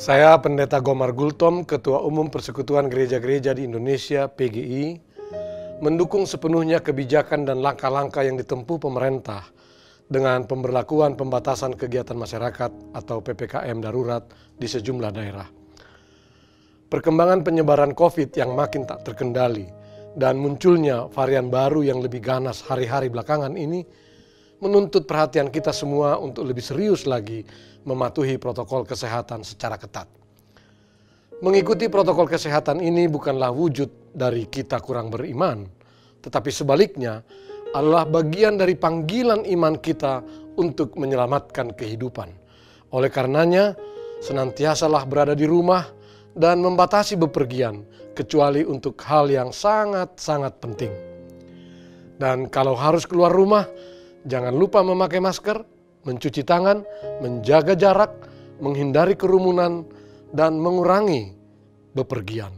Saya Pendeta Gomar Gultom, Ketua Umum Persekutuan Gereja-Gereja di Indonesia (PGI), mendukung sepenuhnya kebijakan dan langkah-langkah yang ditempuh pemerintah dengan pemberlakuan pembatasan kegiatan masyarakat atau PPKM darurat di sejumlah daerah. Perkembangan penyebaran COVID yang makin tak terkendali dan munculnya varian baru yang lebih ganas hari-hari belakangan ini menuntut perhatian kita semua untuk lebih serius lagi mematuhi protokol kesehatan secara ketat. Mengikuti protokol kesehatan ini bukanlah wujud dari kita kurang beriman, tetapi sebaliknya adalah bagian dari panggilan iman kita untuk menyelamatkan kehidupan. Oleh karenanya, senantiasalah berada di rumah dan membatasi bepergian, kecuali untuk hal yang sangat-sangat penting. Dan kalau harus keluar rumah, jangan lupa memakai masker, mencuci tangan, menjaga jarak, menghindari kerumunan, dan mengurangi bepergian.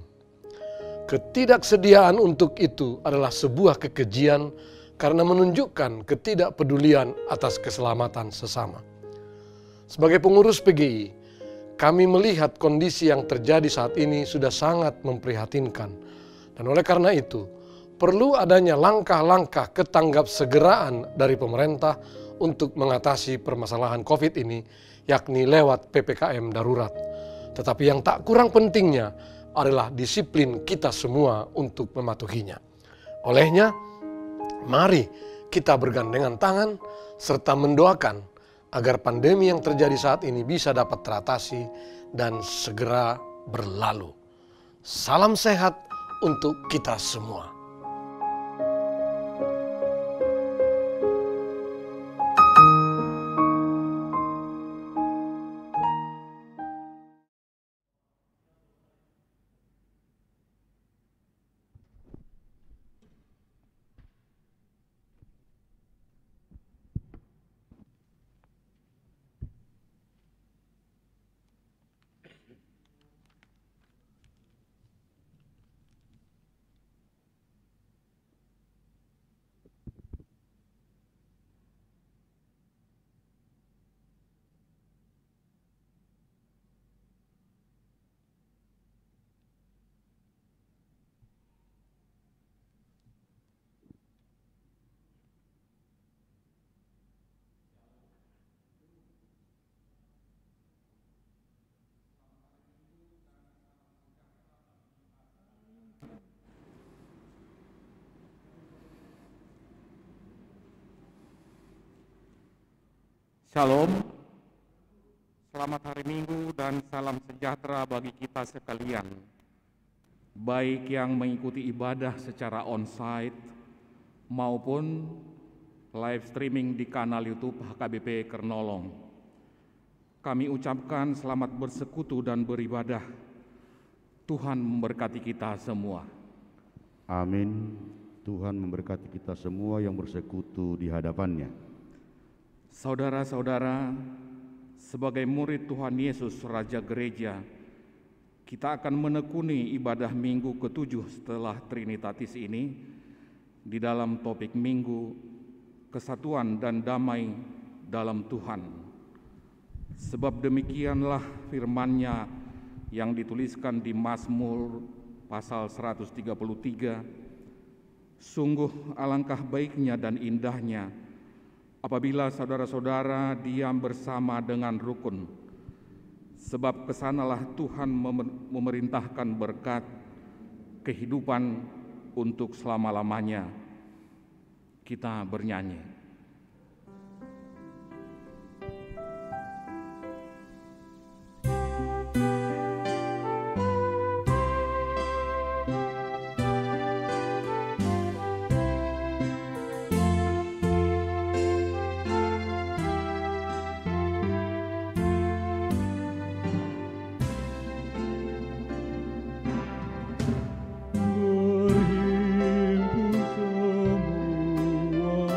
Ketidaksediaan untuk itu adalah sebuah kekejian karena menunjukkan ketidakpedulian atas keselamatan sesama. Sebagai pengurus PGI, kami melihat kondisi yang terjadi saat ini sudah sangat memprihatinkan. Dan oleh karena itu, perlu adanya langkah-langkah ketanggap segeraan dari pemerintah untuk mengatasi permasalahan COVID ini, yakni lewat PPKM darurat. Tetapi yang tak kurang pentingnya adalah disiplin kita semua untuk mematuhinya. Olehnya, mari kita bergandengan tangan serta mendoakan agar pandemi yang terjadi saat ini bisa dapat teratasi dan segera berlalu. Salam sehat untuk kita semua. Shalom, selamat hari Minggu dan salam sejahtera bagi kita sekalian, baik yang mengikuti ibadah secara onsite maupun live streaming di kanal YouTube HKBP Kernolong. Kami ucapkan selamat bersekutu dan beribadah. Tuhan memberkati kita semua. Amin. Tuhan memberkati kita semua yang bersekutu di hadapan-Nya. Saudara-saudara, sebagai murid Tuhan Yesus Raja Gereja, kita akan menekuni ibadah minggu ke-7 setelah Trinitatis ini di dalam topik minggu kesatuan dan damai dalam Tuhan. Sebab demikianlah firman-Nya yang dituliskan di Mazmur pasal 133, sungguh alangkah baiknya dan indahnya apabila saudara-saudara diam bersama dengan rukun, sebab kesanalah Tuhan memerintahkan berkat kehidupan untuk selama-lamanya. Kita bernyanyi. Berhimpun semua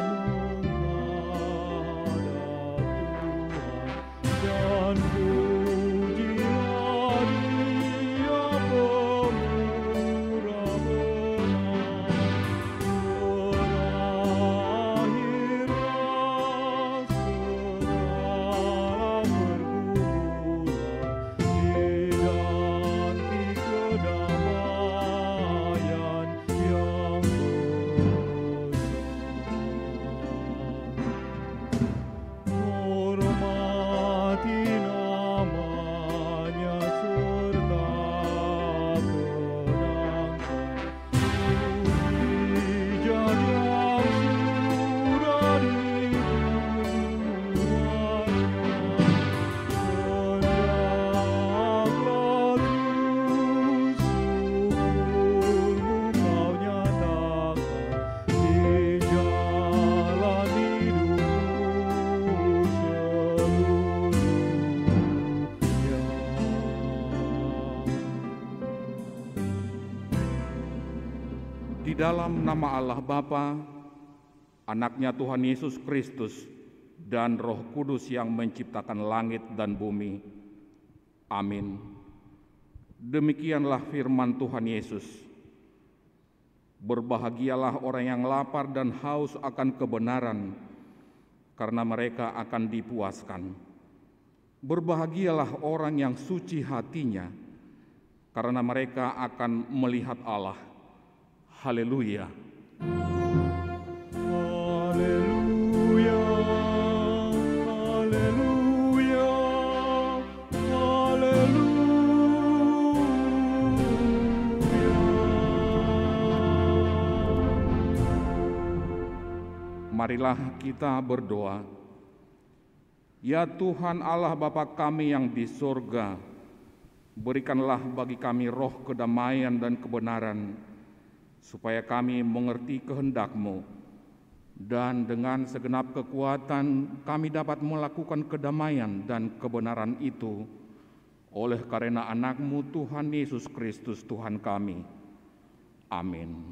dalam nama Allah Bapa, Anaknya Tuhan Yesus Kristus, dan Roh Kudus yang menciptakan langit dan bumi. Amin. Demikianlah firman Tuhan Yesus. Berbahagialah orang yang lapar dan haus akan kebenaran, karena mereka akan dipuaskan. Berbahagialah orang yang suci hatinya, karena mereka akan melihat Allah. Haleluya. Haleluya, haleluya, haleluya. Marilah kita berdoa. Ya Tuhan Allah Bapa kami yang di surga, berikanlah bagi kami roh kedamaian dan kebenaran, supaya kami mengerti kehendak-Mu, dan dengan segenap kekuatan kami dapat melakukan kedamaian dan kebenaran itu, oleh karena anak-Mu Tuhan Yesus Kristus Tuhan kami. Amin.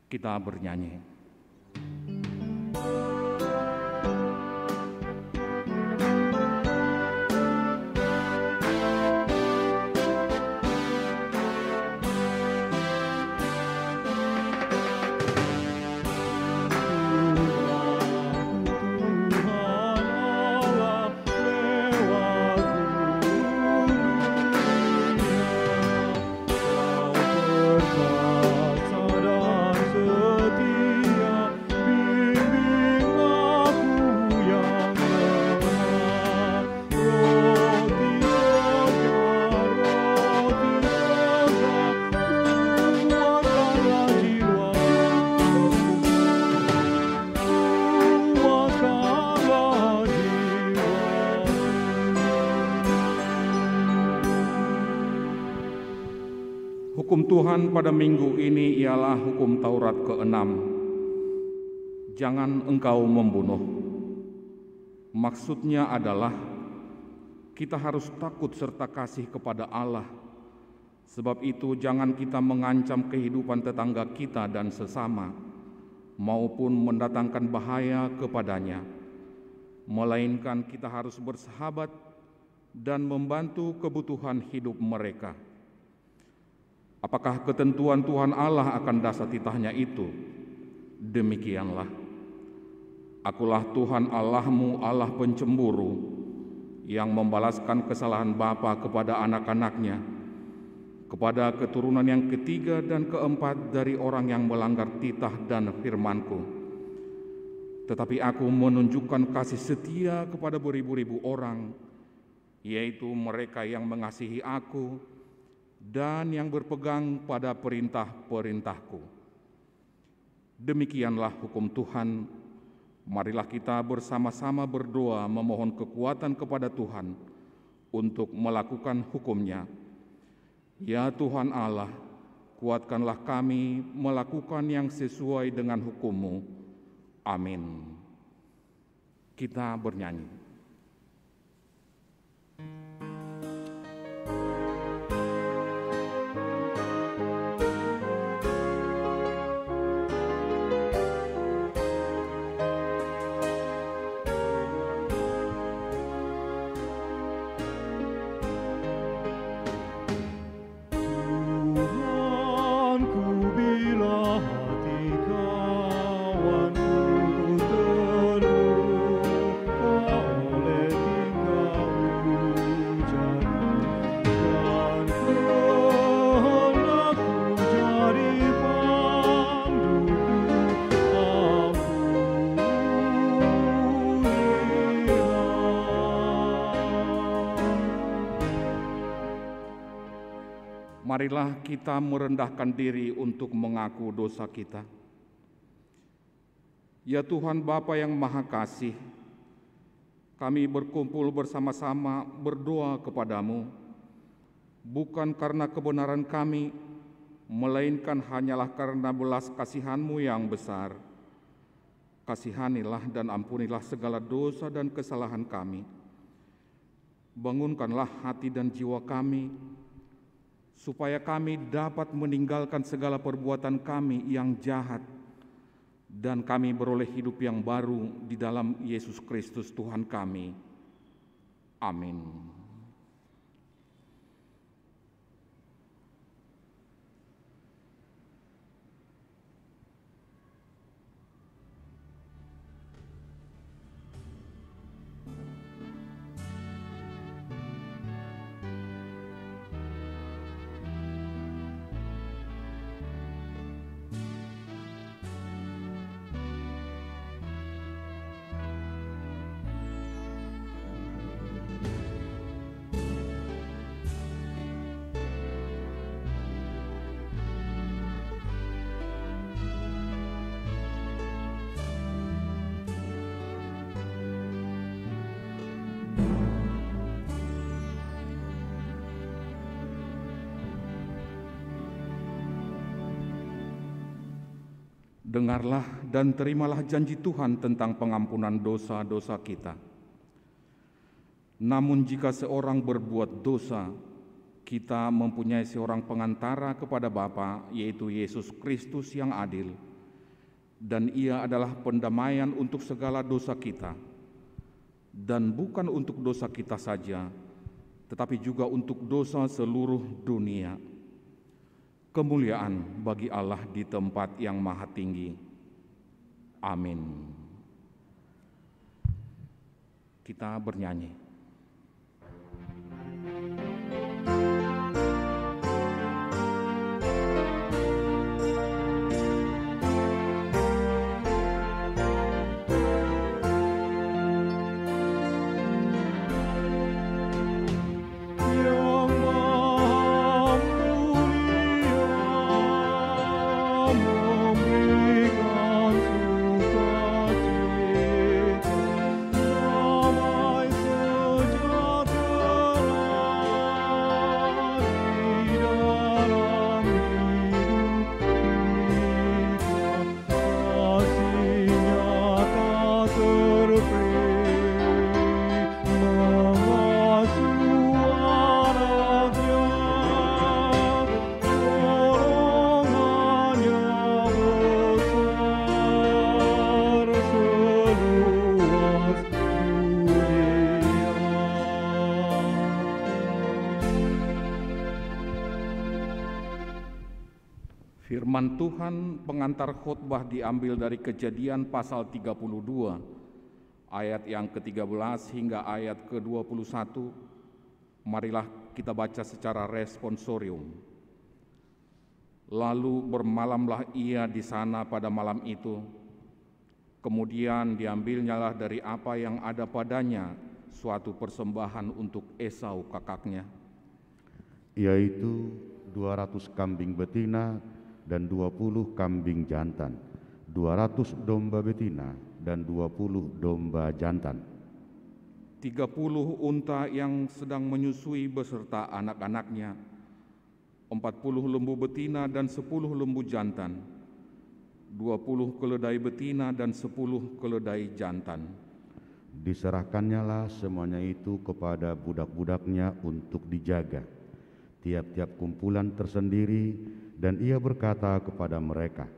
Kita bernyanyi. Hukum Tuhan pada minggu ini ialah hukum Taurat ke-6. Jangan engkau membunuh. Maksudnya adalah kita harus takut serta kasih kepada Allah. Sebab itu jangan kita mengancam kehidupan tetangga kita dan sesama, maupun mendatangkan bahaya kepadanya. Melainkan kita harus bersahabat dan membantu kebutuhan hidup mereka. Apakah ketentuan Tuhan Allah akan dasar titahnya itu? Demikianlah. Akulah Tuhan Allahmu, Allah pencemburu, yang membalaskan kesalahan bapa kepada anak-anaknya, kepada keturunan yang ketiga dan keempat dari orang yang melanggar titah dan firman-Ku. Tetapi Aku menunjukkan kasih setia kepada beribu-ribu orang, yaitu mereka yang mengasihi Aku dan yang berpegang pada perintah-perintah-Ku. Demikianlah hukum Tuhan. Marilah kita bersama-sama berdoa memohon kekuatan kepada Tuhan untuk melakukan hukum-Nya. Ya Tuhan Allah, kuatkanlah kami melakukan yang sesuai dengan hukum-Mu. Amin. Kita bernyanyi. Marilah kita merendahkan diri untuk mengaku dosa kita. Ya Tuhan Bapa yang Maha Kasih, kami berkumpul bersama-sama berdoa kepadamu, bukan karena kebenaran kami, melainkan hanyalah karena belas kasihan-Mu yang besar. Kasihanilah dan ampunilah segala dosa dan kesalahan kami. Bangunkanlah hati dan jiwa kami, supaya kami dapat meninggalkan segala perbuatan kami yang jahat dan kami beroleh hidup yang baru di dalam Yesus Kristus Tuhan kami. Amin. Dengarlah dan terimalah janji Tuhan tentang pengampunan dosa-dosa kita. Namun jika seorang berbuat dosa, kita mempunyai seorang pengantara kepada Bapa, yaitu Yesus Kristus yang adil, dan Ia adalah pendamaian untuk segala dosa kita, dan bukan untuk dosa kita saja, tetapi juga untuk dosa seluruh dunia. Kemuliaan bagi Allah di tempat yang maha tinggi. Amin. Kita bernyanyi. Firman Tuhan pengantar khotbah diambil dari Kejadian pasal 32, ayat yang ke-13 hingga ayat ke-21. Marilah kita baca secara responsorium. Lalu bermalamlah ia di sana pada malam itu. Kemudian diambilnyalah dari apa yang ada padanya suatu persembahan untuk Esau kakaknya, yaitu 200 kambing betina dan 20 kambing jantan, 200 domba betina dan 20 domba jantan, 30 unta yang sedang menyusui beserta anak-anaknya, 40 lembu betina dan 10 lembu jantan, 20 keledai betina dan 10 keledai jantan. Diserahkannyalah semuanya itu kepada budak-budaknya untuk dijaga, tiap-tiap kumpulan tersendiri. Dan ia berkata kepada mereka,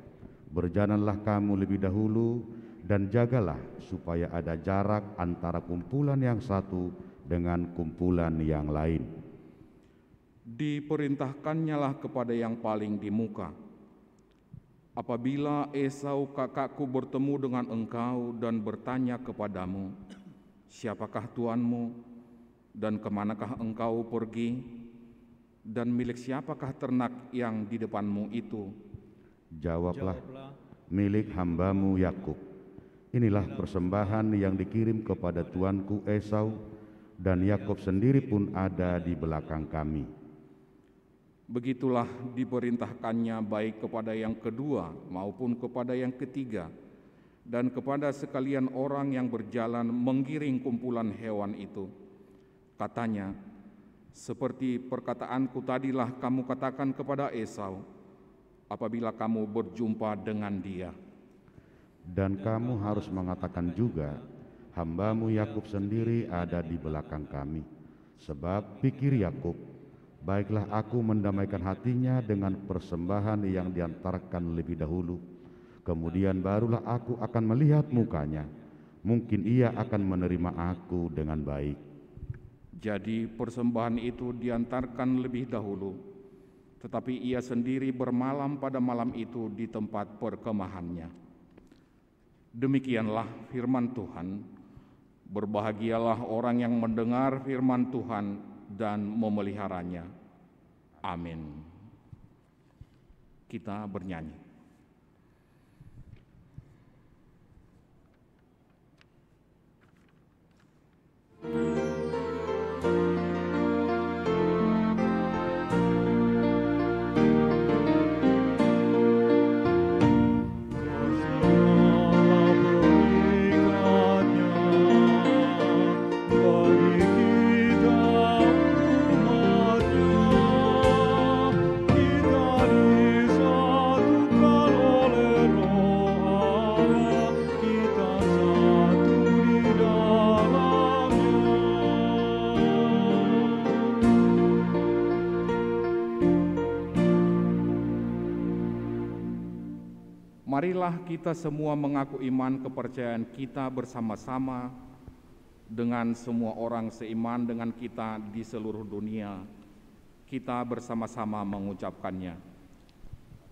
berjalanlah kamu lebih dahulu dan jagalah supaya ada jarak antara kumpulan yang satu dengan kumpulan yang lain. Diperintahkannyalah kepada yang paling di muka, apabila Esau kakakku bertemu dengan engkau dan bertanya kepadamu, siapakah tuanmu dan kemanakah engkau pergi? Dan milik siapakah ternak yang di depanmu itu? Jawablah, milik hambamu Yakub. Inilah persembahan yang dikirim kepada tuanku Esau, dan Yakub sendiri pun ada di belakang kami. Begitulah diperintahkannya baik kepada yang kedua maupun kepada yang ketiga, dan kepada sekalian orang yang berjalan menggiring kumpulan hewan itu. Katanya, seperti perkataanku tadilah kamu katakan kepada Esau, apabila kamu berjumpa dengan dia. Dan kamu harus mengatakan juga, hambamu Yakub sendiri ada di belakang kami. Sebab pikir Yakub, Baiklah aku mendamaikan hatinya dengan persembahan yang diantarkan lebih dahulu. Kemudian barulah aku akan melihat mukanya. Mungkin ia akan menerima aku dengan baik. Jadi persembahan itu diantarkan lebih dahulu, tetapi ia sendiri bermalam pada malam itu di tempat perkemahannya. Demikianlah firman Tuhan. Berbahagialah orang yang mendengar firman Tuhan dan memeliharanya. Amin. Kita bernyanyi. Marilah kita semua mengaku iman kepercayaan kita bersama-sama dengan semua orang seiman dengan kita di seluruh dunia. Kita bersama-sama mengucapkannya.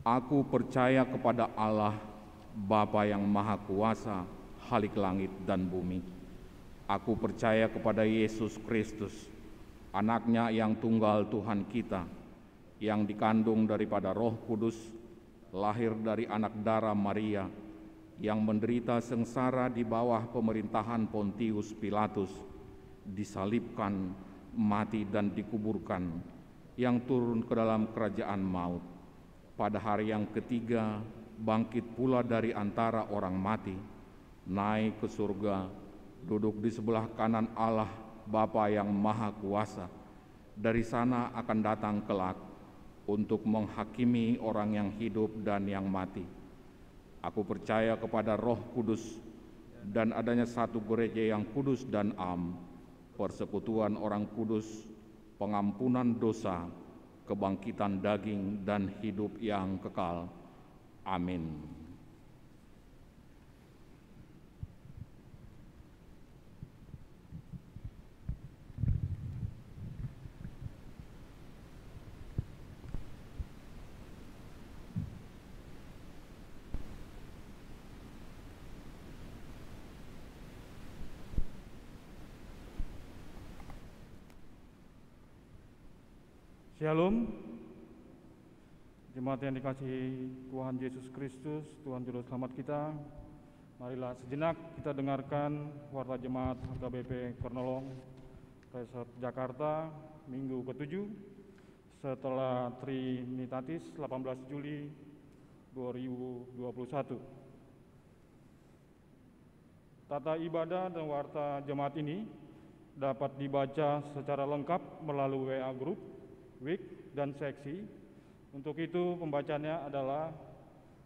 Aku percaya kepada Allah, Bapa yang Maha Kuasa, Khalik langit dan bumi. Aku percaya kepada Yesus Kristus, Anaknya yang tunggal Tuhan kita, yang dikandung daripada Roh Kudus, lahir dari anak darah Maria, yang menderita sengsara di bawah pemerintahan Pontius Pilatus, disalibkan, mati dan dikuburkan, yang turun ke dalam kerajaan maut. Pada hari yang ketiga, bangkit pula dari antara orang mati, naik ke surga, duduk di sebelah kanan Allah Bapa yang Maha Kuasa. Dari sana akan datang kelak untuk menghakimi orang yang hidup dan yang mati. Aku percaya kepada Roh Kudus dan adanya satu gereja yang kudus dan am, persekutuan orang kudus, pengampunan dosa, kebangkitan daging dan hidup yang kekal. Amin. Shalom, jemaat yang dikasihi Tuhan Yesus Kristus, Tuhan Juru Selamat kita. Marilah sejenak kita dengarkan warta jemaat HKBP Kornolong, Resort Jakarta, Minggu ke-7, setelah Trinitatis 18 Juli 2021. Tata ibadah dan warta jemaat ini dapat dibaca secara lengkap melalui WA Group, week, dan seksi. Untuk itu pembacanya adalah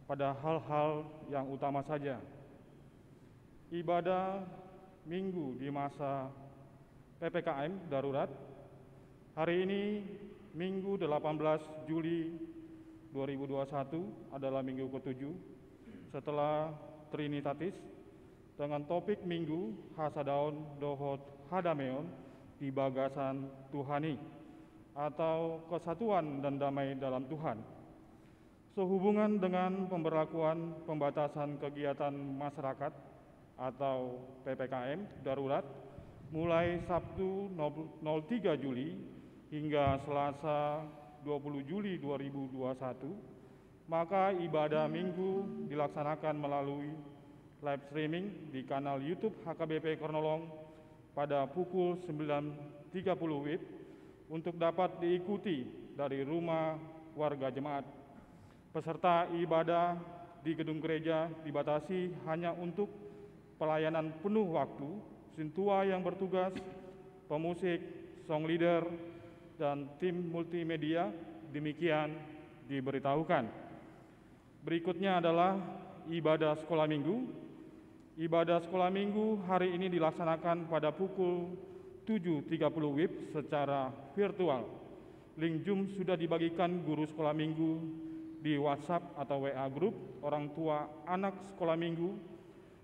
pada hal-hal yang utama saja. Ibadah minggu di masa PPKM darurat. Hari ini Minggu 18 Juli 2021 adalah minggu ke-7 setelah Trinitatis dengan topik minggu Hasadaon Dohot Hadameon di bagasan Tuhani, atau kesatuan dan damai dalam Tuhan. Sehubungan dengan pemberlakuan pembatasan kegiatan masyarakat atau PPKM darurat mulai Sabtu 03 Juli hingga Selasa 20 Juli 2021, maka ibadah minggu dilaksanakan melalui live streaming di kanal YouTube HKBP Kornolong pada pukul 9.30 WIB untuk dapat diikuti dari rumah warga jemaat. Peserta ibadah di gedung gereja dibatasi hanya untuk pelayanan penuh waktu, sintua yang bertugas, pemusik, song leader, dan tim multimedia. Demikian diberitahukan. Berikutnya adalah ibadah sekolah minggu. Ibadah sekolah minggu hari ini dilaksanakan pada pukul 7.30 WIB secara virtual. Link Zoom sudah dibagikan guru sekolah minggu di WhatsApp atau WA Group orang tua anak sekolah minggu.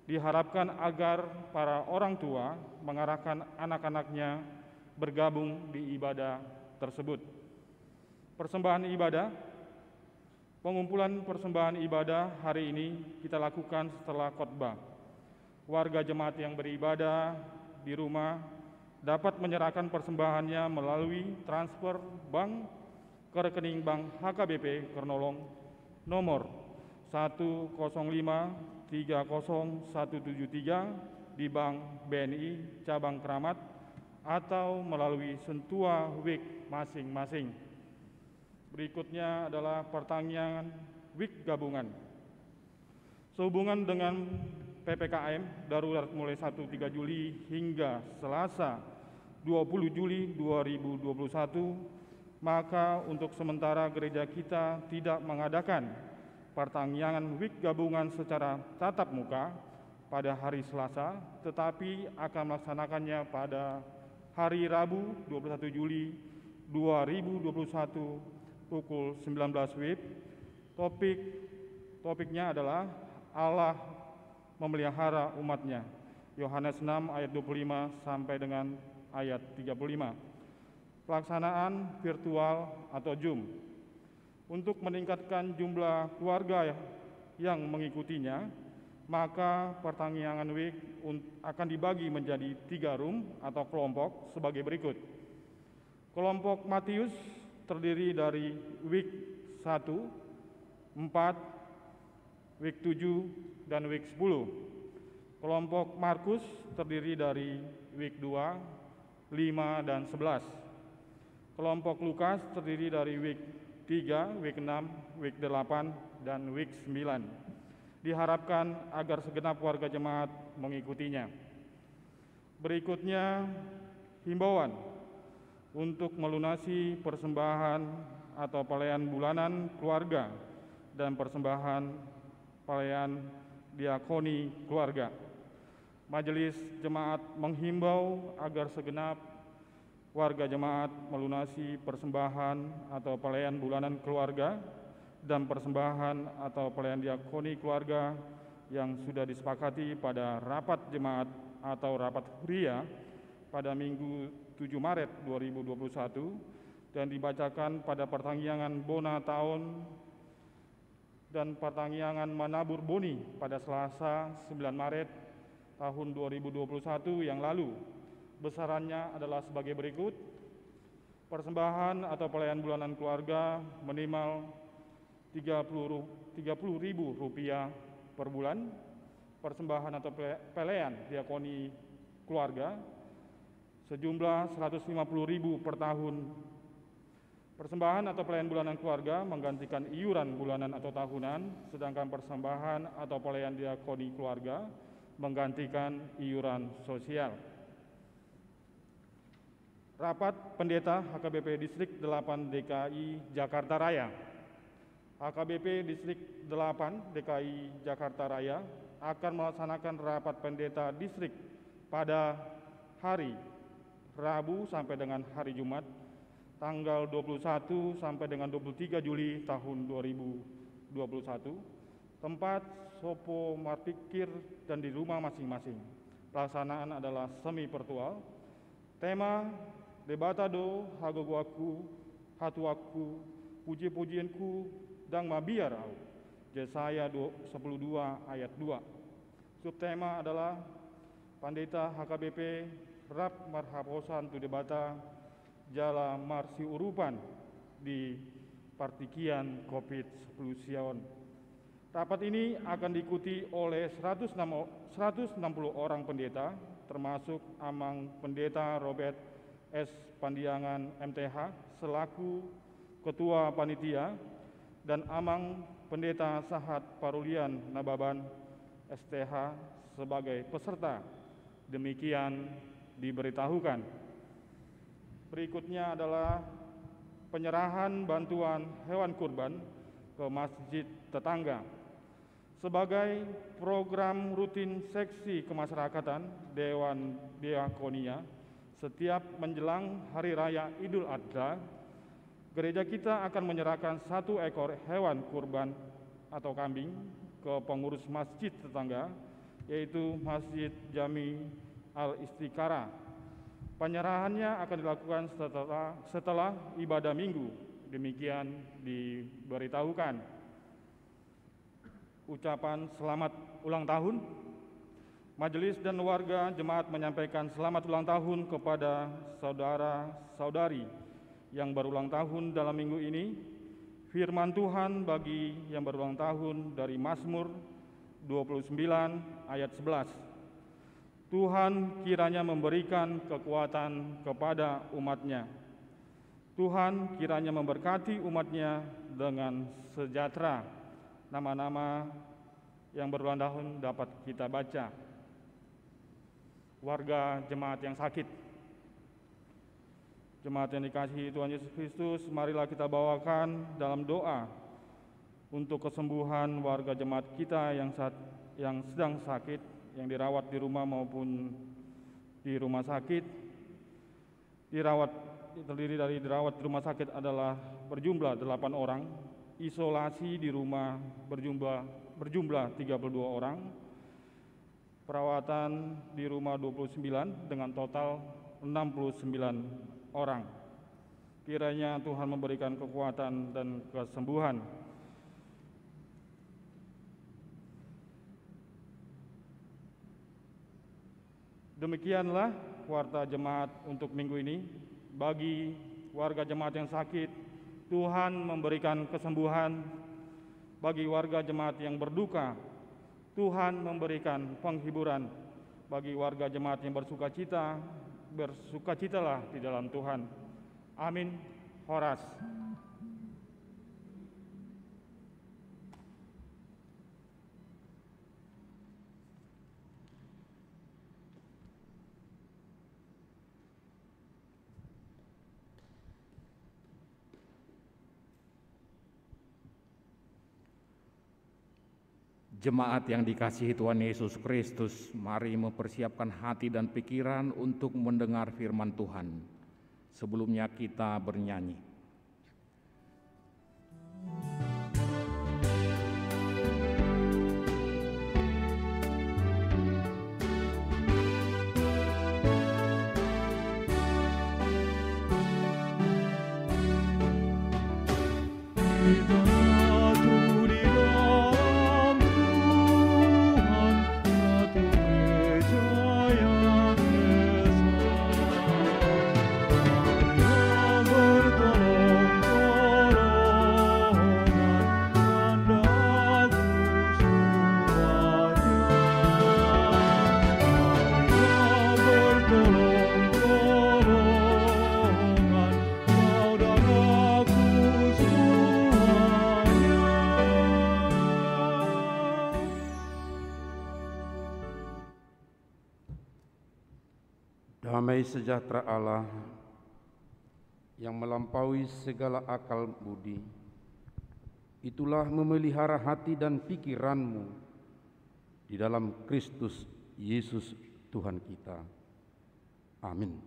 Diharapkan agar para orang tua mengarahkan anak-anaknya bergabung di ibadah tersebut. Persembahan ibadah. Pengumpulan persembahan ibadah hari ini kita lakukan setelah khotbah. Warga jemaat yang beribadah di rumah dapat menyerahkan persembahannya melalui transfer bank ke rekening bank HKBP Kernolong nomor 105300173 di Bank BNI Cabang Keramat atau melalui Sentua WIK masing-masing. Berikutnya adalah pertanyaan WIK gabungan. Sehubungan dengan PPKM darurat mulai 1 Juli hingga Selasa 20 Juli 2021, maka untuk sementara gereja kita tidak mengadakan pertanyaan WIK gabungan secara tatap muka pada hari Selasa, tetapi akan melaksanakannya pada hari Rabu 21 Juli 2021 pukul 19 WIB. Topiknya adalah Allah memelihara umatnya. Yohanes 6 ayat 25 sampai dengan ayat 35. Pelaksanaan virtual atau Zoom. Untuk meningkatkan jumlah keluarga yang mengikutinya, maka pertanyaan WIK akan dibagi menjadi 3 room atau kelompok sebagai berikut. Kelompok Matius terdiri dari WIK 1, 4, WIK 7, dan WIK 10. Kelompok Markus terdiri dari WIK 2, 5, dan 11. Kelompok Lukas terdiri dari WIK 3, WIK 6, WIK 8, dan WIK 9. Diharapkan agar segenap warga jemaat mengikutinya. Berikutnya, himbauan untuk melunasi persembahan atau pelayan bulanan keluarga dan persembahan pelayan diakoni keluarga. Majelis Jemaat menghimbau agar segenap warga jemaat melunasi persembahan atau pelayan bulanan keluarga dan persembahan atau pelayan diakoni keluarga yang sudah disepakati pada rapat jemaat atau rapat huria pada Minggu 7 Maret 2021 dan dibacakan pada pertanggiangan Bona tahun dan pertanggiangan Manabur Boni pada Selasa 9 Maret tahun 2021 yang lalu. Besarannya adalah sebagai berikut. Persembahan atau pelayan bulanan keluarga minimal Rp30.000 per bulan. Persembahan atau pelayan diakoni keluarga sejumlah Rp150.000 per tahun. Persembahan atau pelayan bulanan keluarga menggantikan iuran bulanan atau tahunan, sedangkan persembahan atau pelayan diakoni keluarga menggantikan iuran sosial. Rapat Pendeta HKBP Distrik 8 DKI Jakarta Raya. HKBP Distrik 8 DKI Jakarta Raya akan melaksanakan rapat pendeta distrik pada hari Rabu sampai dengan hari Jumat tanggal 21 sampai dengan 23 Juli tahun 2021. Tempat Sopo Martikir dan di rumah masing-masing. Pelaksanaan adalah semi virtual. Tema Debatado Hagogoaku Hatuaku Puji-pujianku dan mabiar au. Yesaya 12 ayat 2. Subtema adalah Pandeta HKBP Rap Marhaposan tu debata jala marsi urupan di partikian COVID-10 Sion. Rapat ini akan diikuti oleh 160 orang pendeta, termasuk Amang Pendeta Robert S. Pandiangan MTH selaku Ketua Panitia dan Amang Pendeta Sahat Parulian Nababan STH sebagai peserta. Demikian diberitahukan. Berikutnya adalah penyerahan bantuan hewan kurban ke masjid tetangga. Sebagai program rutin seksi kemasyarakatan Dewan Diakonia, setiap menjelang Hari Raya Idul Adha, gereja kita akan menyerahkan 1 ekor hewan kurban atau kambing ke pengurus masjid tetangga, yaitu Masjid Jami Al-Istiqara. Penyerahannya akan dilakukan setelah ibadah minggu. Demikian diberitahukan. Ucapan selamat ulang tahun. Majelis dan warga jemaat menyampaikan selamat ulang tahun kepada saudara-saudari yang berulang tahun dalam minggu ini. Firman Tuhan bagi yang berulang tahun dari Mazmur 29 ayat 11. Tuhan kiranya memberikan kekuatan kepada umat-Nya. Tuhan kiranya memberkati umat-Nya dengan sejahtera. Nama-nama yang berulang tahun dapat kita baca. Warga jemaat yang sakit. Jemaat yang dikasihi Tuhan Yesus Kristus, marilah kita bawakan dalam doa untuk kesembuhan warga jemaat kita yang sedang sakit, yang dirawat di rumah maupun di rumah sakit. Terdiri dari dirawat di rumah sakit adalah berjumlah 8 orang, isolasi di rumah berjumlah 32 orang, perawatan di rumah 29 dengan total 69 orang. Kiranya Tuhan memberikan kekuatan dan kesembuhan. Demikianlah warta jemaat untuk minggu ini. Bagi warga jemaat yang sakit, Tuhan memberikan kesembuhan. Bagi warga jemaat yang berduka, Tuhan memberikan penghiburan. Bagi warga jemaat yang bersukacita, bersukacitalah di dalam Tuhan. Amin. Horas. Jemaat yang dikasihi Tuhan Yesus Kristus, mari mempersiapkan hati dan pikiran untuk mendengar firman Tuhan. Sebelumnya kita bernyanyi. Damai sejahtera Allah yang melampaui segala akal budi, itulah memelihara hati dan pikiranmu di dalam Kristus Yesus Tuhan kita. Amin.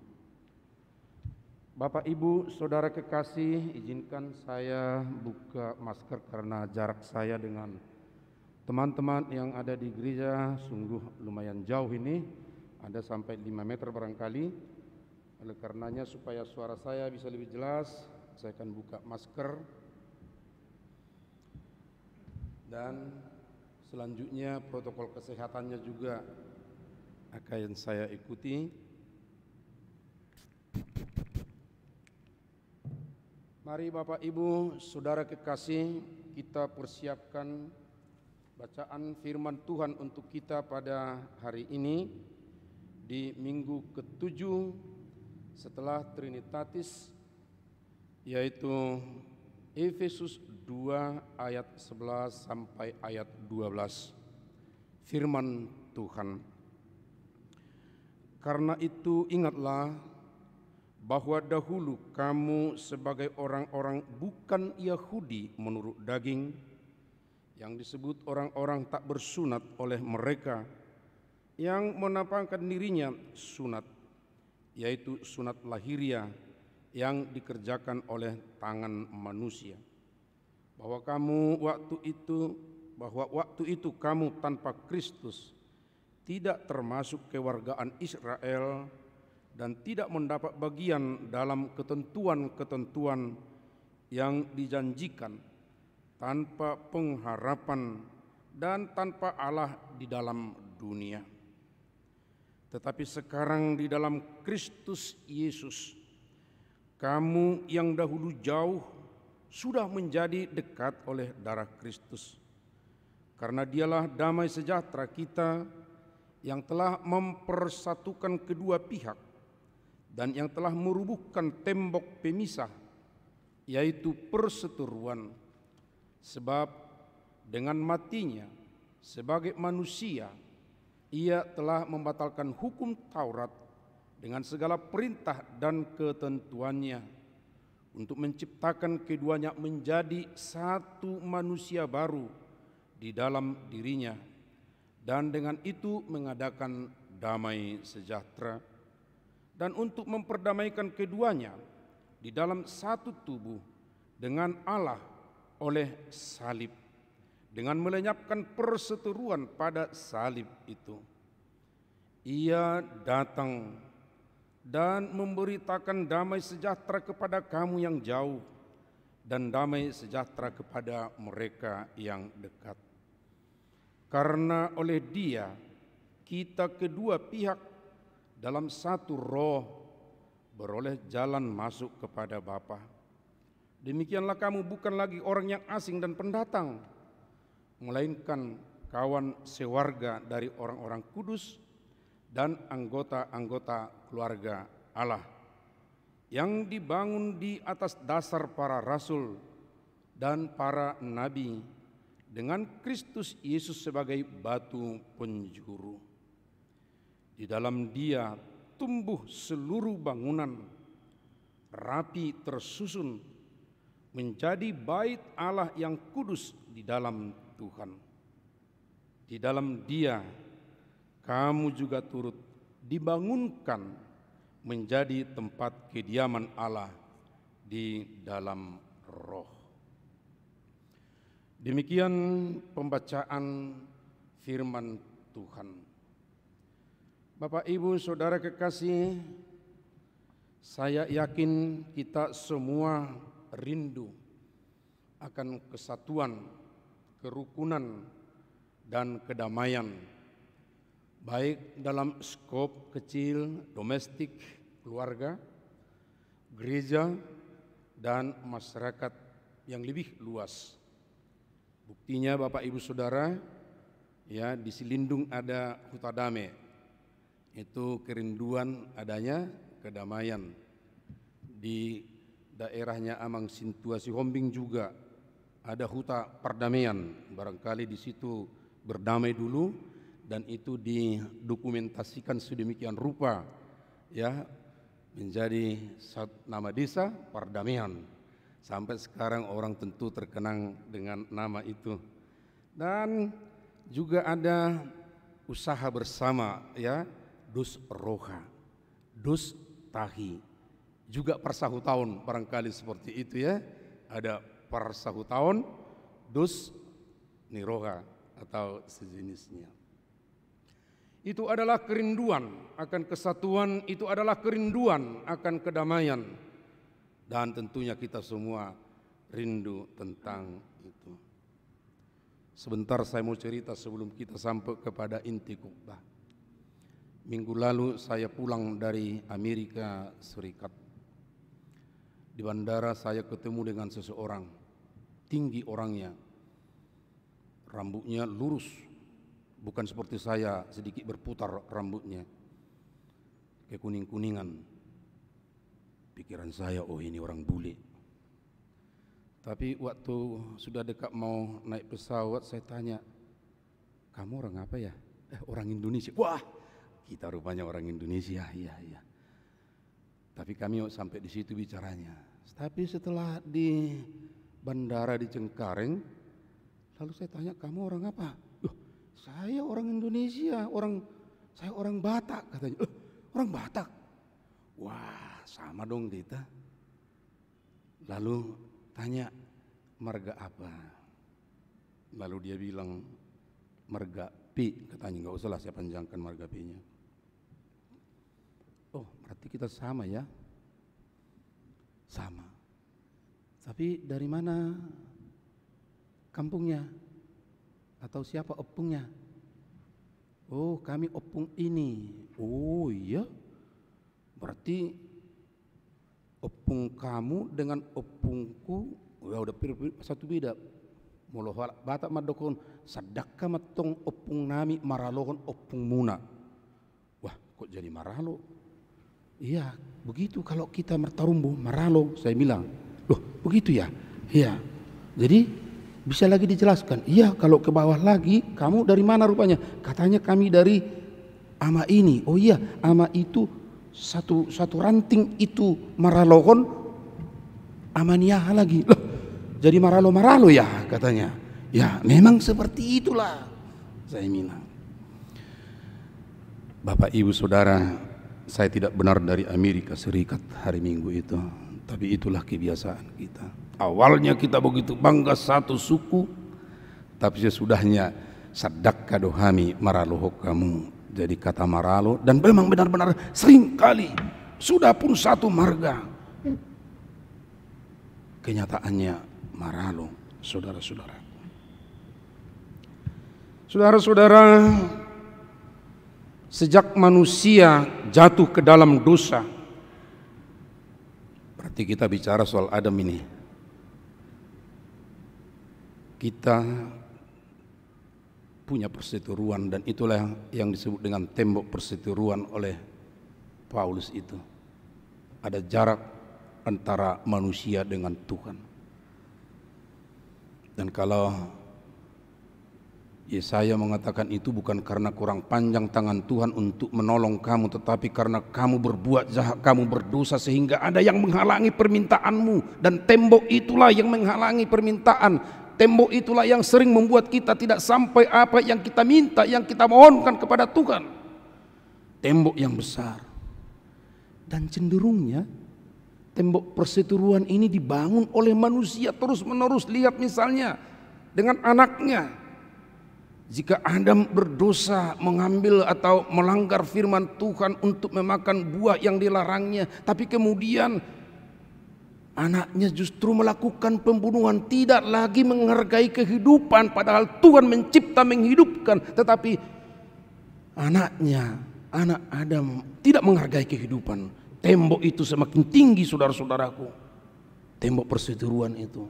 Bapak, Ibu, Saudara kekasih, izinkan saya buka masker karena jarak saya dengan teman-teman yang ada di gereja sungguh lumayan jauh ini. Ada sampai 5 meter barangkali. Oleh karenanya supaya suara saya bisa lebih jelas, saya akan buka masker. Dan selanjutnya protokol kesehatannya juga akan saya ikuti. Mari Bapak Ibu, Saudara kekasih, kita persiapkan bacaan firman Tuhan untuk kita pada hari ini. Di minggu ke-7 setelah Trinitatis, yaitu Efesus 2 ayat 11 sampai ayat 12. Firman Tuhan. Karena itu ingatlah bahwa dahulu kamu sebagai orang-orang bukan Yahudi menurut daging, yang disebut orang-orang tak bersunat oleh mereka, yang menampakkan dirinya sunat, yaitu sunat lahiriah yang dikerjakan oleh tangan manusia. Bahwa waktu itu kamu tanpa Kristus tidak termasuk kewargaan Israel dan tidak mendapat bagian dalam ketentuan-ketentuan yang dijanjikan, tanpa pengharapan dan tanpa Allah di dalam dunia. Tetapi sekarang di dalam Kristus Yesus, kamu yang dahulu jauh sudah menjadi dekat oleh darah Kristus. Karena dialah damai sejahtera kita yang telah mempersatukan kedua pihak dan yang telah merubuhkan tembok pemisah, yaitu perseteruan. Sebab dengan matinya sebagai manusia, ia telah membatalkan hukum Taurat dengan segala perintah dan ketentuannya, untuk menciptakan keduanya menjadi satu manusia baru di dalam dirinya, dan dengan itu mengadakan damai sejahtera, dan untuk memperdamaikan keduanya di dalam satu tubuh dengan Allah oleh salib, dengan melenyapkan perseteruan pada salib itu. Ia datang dan memberitakan damai sejahtera kepada kamu yang jauh dan damai sejahtera kepada mereka yang dekat. Karena oleh Dia kita kedua pihak dalam satu roh beroleh jalan masuk kepada Bapa. Demikianlah kamu bukan lagi orang yang asing dan pendatang, melainkan kawan sewarga dari orang-orang kudus dan anggota-anggota keluarga Allah, yang dibangun di atas dasar para rasul dan para nabi, dengan Kristus Yesus sebagai batu penjuru. Di dalam Dia tumbuh seluruh bangunan, rapi tersusun, menjadi bait Allah yang kudus di dalam Tuhan. Di dalam Dia kamu juga turut dibangunkan menjadi tempat kediaman Allah di dalam roh. Demikian pembacaan firman Tuhan. Bapak, Ibu, Saudara kekasih, saya yakin kita semua rindu akan kesatuan, kerukunan, dan kedamaian, baik dalam skop kecil, domestik, keluarga, gereja, dan masyarakat yang lebih luas. Buktinya Bapak Ibu Saudara, ya, di Silindung ada Huta Damai, itu kerinduan adanya kedamaian. Di daerahnya Amang Sintua Sihombing juga ada Huta Perdamaian, barangkali di situ berdamai dulu, dan itu didokumentasikan sedemikian rupa, ya, menjadi nama desa Perdamaian. Sampai sekarang orang tentu terkenang dengan nama itu. Dan juga ada usaha bersama, ya, Dus Roha, Dus Tahi, juga persahutahun, barangkali seperti itu, ya. Ada persahutahun, Dus Niroha atau sejenisnya. Itu adalah kerinduan akan kesatuan, itu adalah kerinduan akan kedamaian, dan tentunya kita semua rindu tentang itu. Sebentar saya mau cerita sebelum kita sampai kepada inti khotbah. Minggu lalu saya pulang dari Amerika Serikat. Di bandara saya ketemu dengan seseorang, tinggi orangnya, rambutnya lurus, bukan seperti saya, sedikit berputar rambutnya, kekuning-kuningan. Pikiran saya, oh ini orang bule. Tapi waktu sudah dekat mau naik pesawat, saya tanya, kamu orang apa ya? Orang Indonesia. Wah, kita rupanya orang Indonesia. Iya. Tapi kami sampai di situ bicaranya. Tapi setelah di bandara di Cengkareng, lalu saya tanya, kamu orang apa? Saya orang Indonesia, saya orang Batak, katanya. Orang Batak? Wah, sama dong kita. Lalu tanya, marga apa? Lalu dia bilang, marga P. Katanya, nggak usah lah saya panjangkan marga P-nya. Oh, berarti kita sama ya? Sama. Tapi dari mana kampungnya? Atau siapa opungnya? Oh, kami opung ini. Oh iya, berarti opung kamu dengan opungku udah satu beda. Molo batak madokon sadaka matong opung nami maralohon opung muna. Wah, kok jadi maralo? Iya, begitu kalau kita mertarumbu maralo, saya bilang. Loh, begitu ya? Iya. Jadi bisa lagi dijelaskan. Iya, kalau ke bawah lagi, kamu dari mana rupanya? Katanya kami dari ama ini. Oh iya, ama itu satu ranting itu maralohon amaniah lagi. Loh, jadi maralo ya katanya. Ya, memang seperti itulah. Saya bilang. Bapak Ibu Saudara, saya tidak benar dari Amerika Serikat hari Minggu itu, tapi itulah kebiasaan kita. Awalnya kita begitu bangga satu suku, tapi sesudahnya sadaka dohami maraloho kamu. Jadi kata maralo, dan memang benar-benar sering kali sudah pun satu marga. Kenyataannya maralo, saudara-saudara. Saudara-saudara, sejak manusia jatuh ke dalam dosa, berarti kita bicara soal Adam ini, kita punya perseteruan, dan itulah yang disebut dengan tembok perseteruan oleh Paulus itu. Ada jarak antara manusia dengan Tuhan. Dan kalau Yesaya mengatakan itu bukan karena kurang panjang tangan Tuhan untuk menolong kamu, tetapi karena kamu berbuat jahat, kamu berdosa sehingga ada yang menghalangi permintaanmu. Dan tembok itulah yang menghalangi permintaan. Tembok itulah yang sering membuat kita tidak sampai apa yang kita minta, yang kita mohonkan kepada Tuhan. Tembok yang besar. Dan cenderungnya tembok perseteruan ini dibangun oleh manusia terus menerus. Lihat misalnya dengan anaknya. Jika Adam berdosa mengambil atau melanggar firman Tuhan untuk memakan buah yang dilarangnya, tapi kemudian anaknya justru melakukan pembunuhan, tidak lagi menghargai kehidupan, padahal Tuhan mencipta menghidupkan, tetapi anak Adam tidak menghargai kehidupan. Tembok itu semakin tinggi, saudara-saudaraku, tembok perseteruan itu.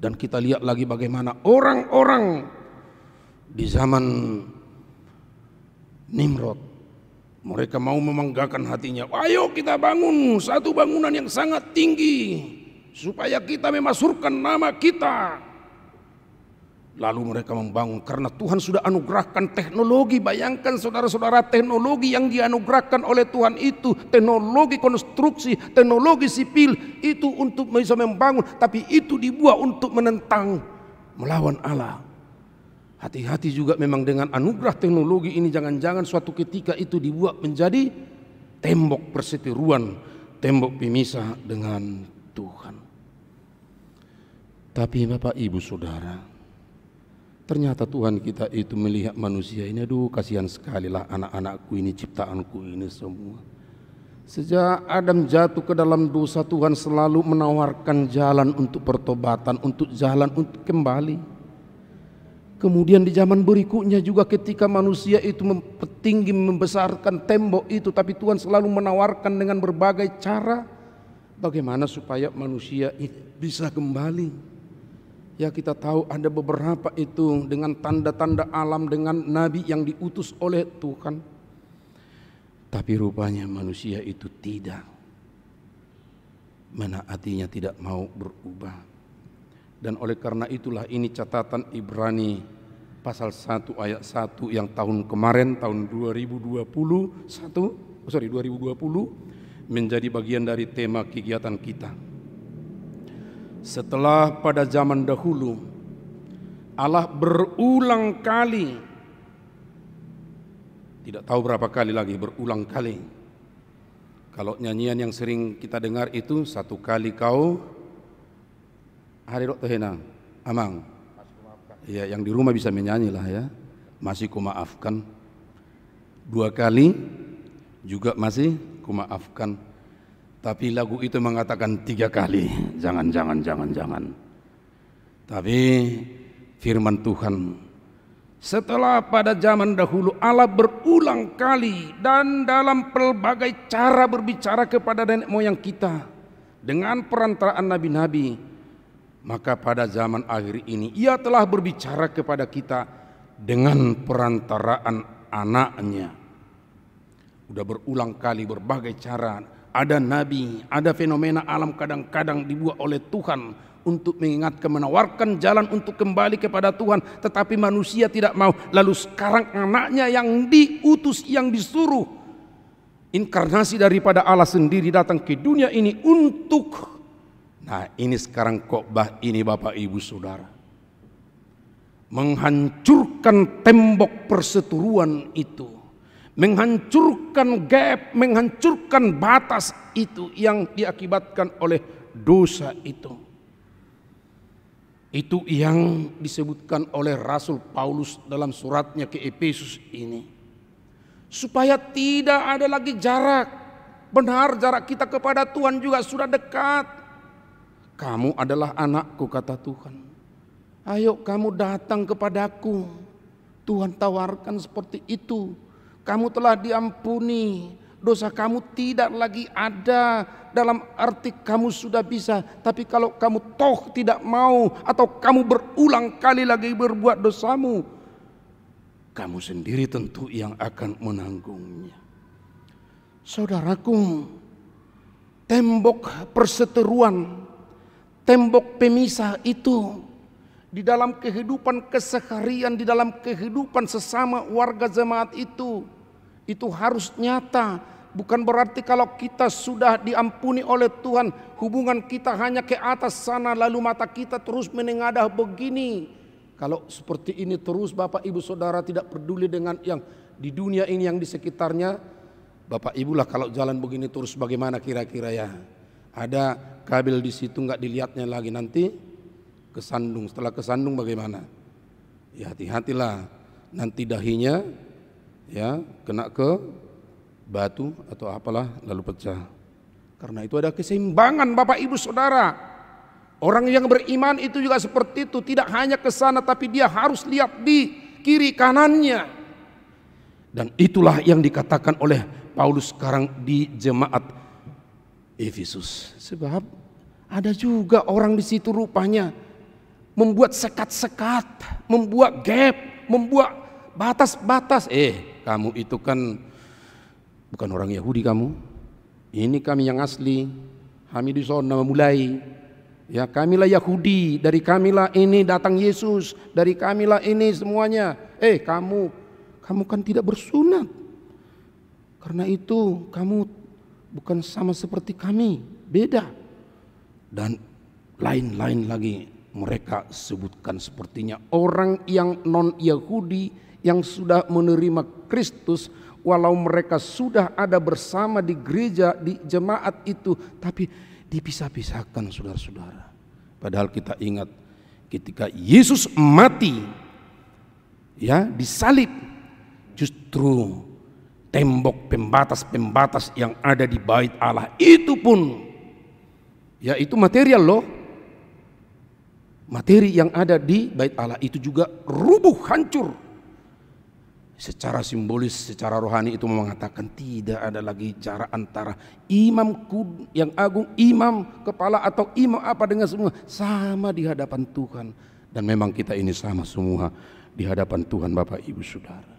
Dan kita lihat lagi bagaimana orang-orang di zaman Nimrod, mereka mau memanggakan hatinya. Ayo kita bangun satu bangunan yang sangat tinggi supaya kita memasukkan nama kita. Lalu mereka membangun karena Tuhan sudah anugerahkan teknologi. Bayangkan saudara-saudara, teknologi yang dianugerahkan oleh Tuhan itu, teknologi konstruksi, teknologi sipil itu untuk bisa membangun, tapi itu dibuat untuk menentang, melawan Allah. Hati-hati juga memang dengan anugerah teknologi ini, jangan-jangan suatu ketika itu dibuat menjadi tembok perseteruan, tembok pemisah dengan Tuhan. Tapi Bapak Ibu Saudara, ternyata Tuhan kita itu melihat manusia ini, aduh kasihan sekali lah anak-anakku ini, ciptaanku ini semua. Sejak Adam jatuh ke dalam dosa, Tuhan selalu menawarkan jalan untuk pertobatan, untuk jalan untuk kembali. Kemudian di zaman berikutnya juga ketika manusia itu tinggi membesarkan tembok itu, tapi Tuhan selalu menawarkan dengan berbagai cara bagaimana supaya manusia itu bisa kembali. Ya, kita tahu ada beberapa itu dengan tanda-tanda alam, dengan nabi yang diutus oleh Tuhan. Tapi rupanya manusia itu tidak menaatinya, tidak mau berubah. Dan oleh karena itulah ini catatan Ibrani pasal 1 ayat 1 yang tahun kemarin, tahun 2020 menjadi bagian dari tema kegiatan kita. Setelah pada zaman dahulu Allah berulang kali, tidak tahu berapa kali lagi, berulang kali. Kalau nyanyian yang sering kita dengar itu, satu kali kau Hari Dr. Hena, Amang. Ya, yang di rumah bisa menyanyi lah ya. Masih kumaafkan. 2 kali juga masih kumaafkan. Tapi lagu itu mengatakan 3 kali. Jangan. Tapi firman Tuhan, setelah pada zaman dahulu Allah berulang kali dan dalam pelbagai cara berbicara kepada nenek moyang kita dengan perantaraan nabi-nabi, maka pada zaman akhir ini Ia telah berbicara kepada kita dengan perantaraan anaknya. Udah berulang kali berbagai cara, ada nabi, ada fenomena alam kadang-kadang dibuat oleh Tuhan untuk mengingatkan, menawarkan jalan untuk kembali kepada Tuhan, tetapi manusia tidak mau. Lalu sekarang anaknya yang diutus, yang disuruh, inkarnasi daripada Allah sendiri datang ke dunia ini untuk, nah ini sekarang khotbah ini Bapak Ibu Saudara, menghancurkan tembok perseteruan itu, menghancurkan gap, menghancurkan batas itu yang diakibatkan oleh dosa itu. Itu yang disebutkan oleh Rasul Paulus dalam suratnya ke Efesus ini. Supaya tidak ada lagi jarak. Benar, jarak kita kepada Tuhan juga sudah dekat. Kamu adalah anakku, kata Tuhan. Ayo kamu datang kepadaku. Tuhan tawarkan seperti itu. Kamu telah diampuni, dosa kamu tidak lagi ada, dalam arti kamu sudah bisa. Tapi kalau kamu toh tidak mau, atau kamu berulang kali lagi berbuat dosamu, kamu sendiri tentu yang akan menanggungnya. Saudaraku, tembok perseteruan, tembok pemisah itu di dalam kehidupan keseharian, di dalam kehidupan sesama warga jemaat itu harus nyata. Bukan berarti kalau kita sudah diampuni oleh Tuhan, hubungan kita hanya ke atas sana, lalu mata kita terus menengadah begini. Kalau seperti ini terus Bapak Ibu Saudara, tidak peduli dengan yang di dunia ini, yang di sekitarnya, Bapak Ibu lah kalau jalan begini terus bagaimana kira-kira ya? Ada kabel di situ nggak dilihatnya lagi, nanti kesandung. Setelah kesandung bagaimana? Ya hati-hatilah, nanti dahinya ya kena ke batu atau apalah lalu pecah. Karena itu ada keseimbangan Bapak Ibu Saudara. Orang yang beriman itu juga seperti itu, tidak hanya ke sana tapi dia harus lihat di kiri kanannya. Dan itulah yang dikatakan oleh Paulus sekarang di jemaat Efesus. Sebab ada juga orang di situ rupanya membuat sekat-sekat, membuat gap, membuat batas-batas. Kamu itu kan bukan orang Yahudi kamu. Ini kami yang asli. Kami di sana memulai. Ya, kamilah Yahudi, dari kamilah ini datang Yesus, dari kamilah ini semuanya. Kamu kan tidak bersunat. Karena itu kamu bukan sama seperti kami, beda. Dan lain-lain lagi mereka sebutkan, sepertinya orang yang non-Yahudi yang sudah menerima Kristus, walau mereka sudah ada bersama di gereja, di jemaat itu, tapi dipisah-pisahkan saudara-saudara. Padahal kita ingat ketika Yesus mati, ya disalib, justru tembok pembatas-pembatas yang ada di bait Allah itu pun, ya itu material loh, materi yang ada di bait Allah itu juga rubuh, hancur. Secara simbolis, secara rohani itu mengatakan tidak ada lagi jarak antara imam yang agung, imam kepala atau imam apa dengan semua, sama di hadapan Tuhan. Dan memang kita ini sama semua di hadapan Tuhan Bapak Ibu Saudara.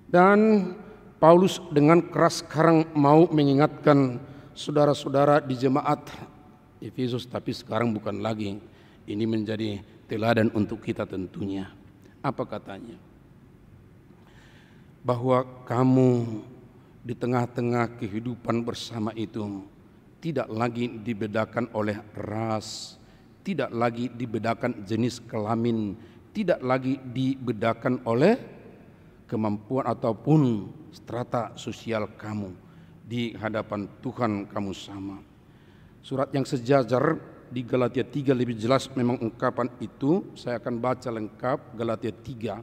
Dan Paulus dengan keras sekarang mau mengingatkan saudara-saudara di jemaat Efesus, tapi sekarang bukan lagi, ini menjadi teladan untuk kita tentunya. Apa katanya? Bahwa kamu di tengah-tengah kehidupan bersama itu tidak lagi dibedakan oleh ras, tidak lagi dibedakan jenis kelamin, tidak lagi dibedakan oleh kemampuan ataupun strata sosial kamu. Di hadapan Tuhan kamu sama. Surat yang sejajar di Galatia 3 lebih jelas memang ungkapan itu. Saya akan baca lengkap Galatia 3.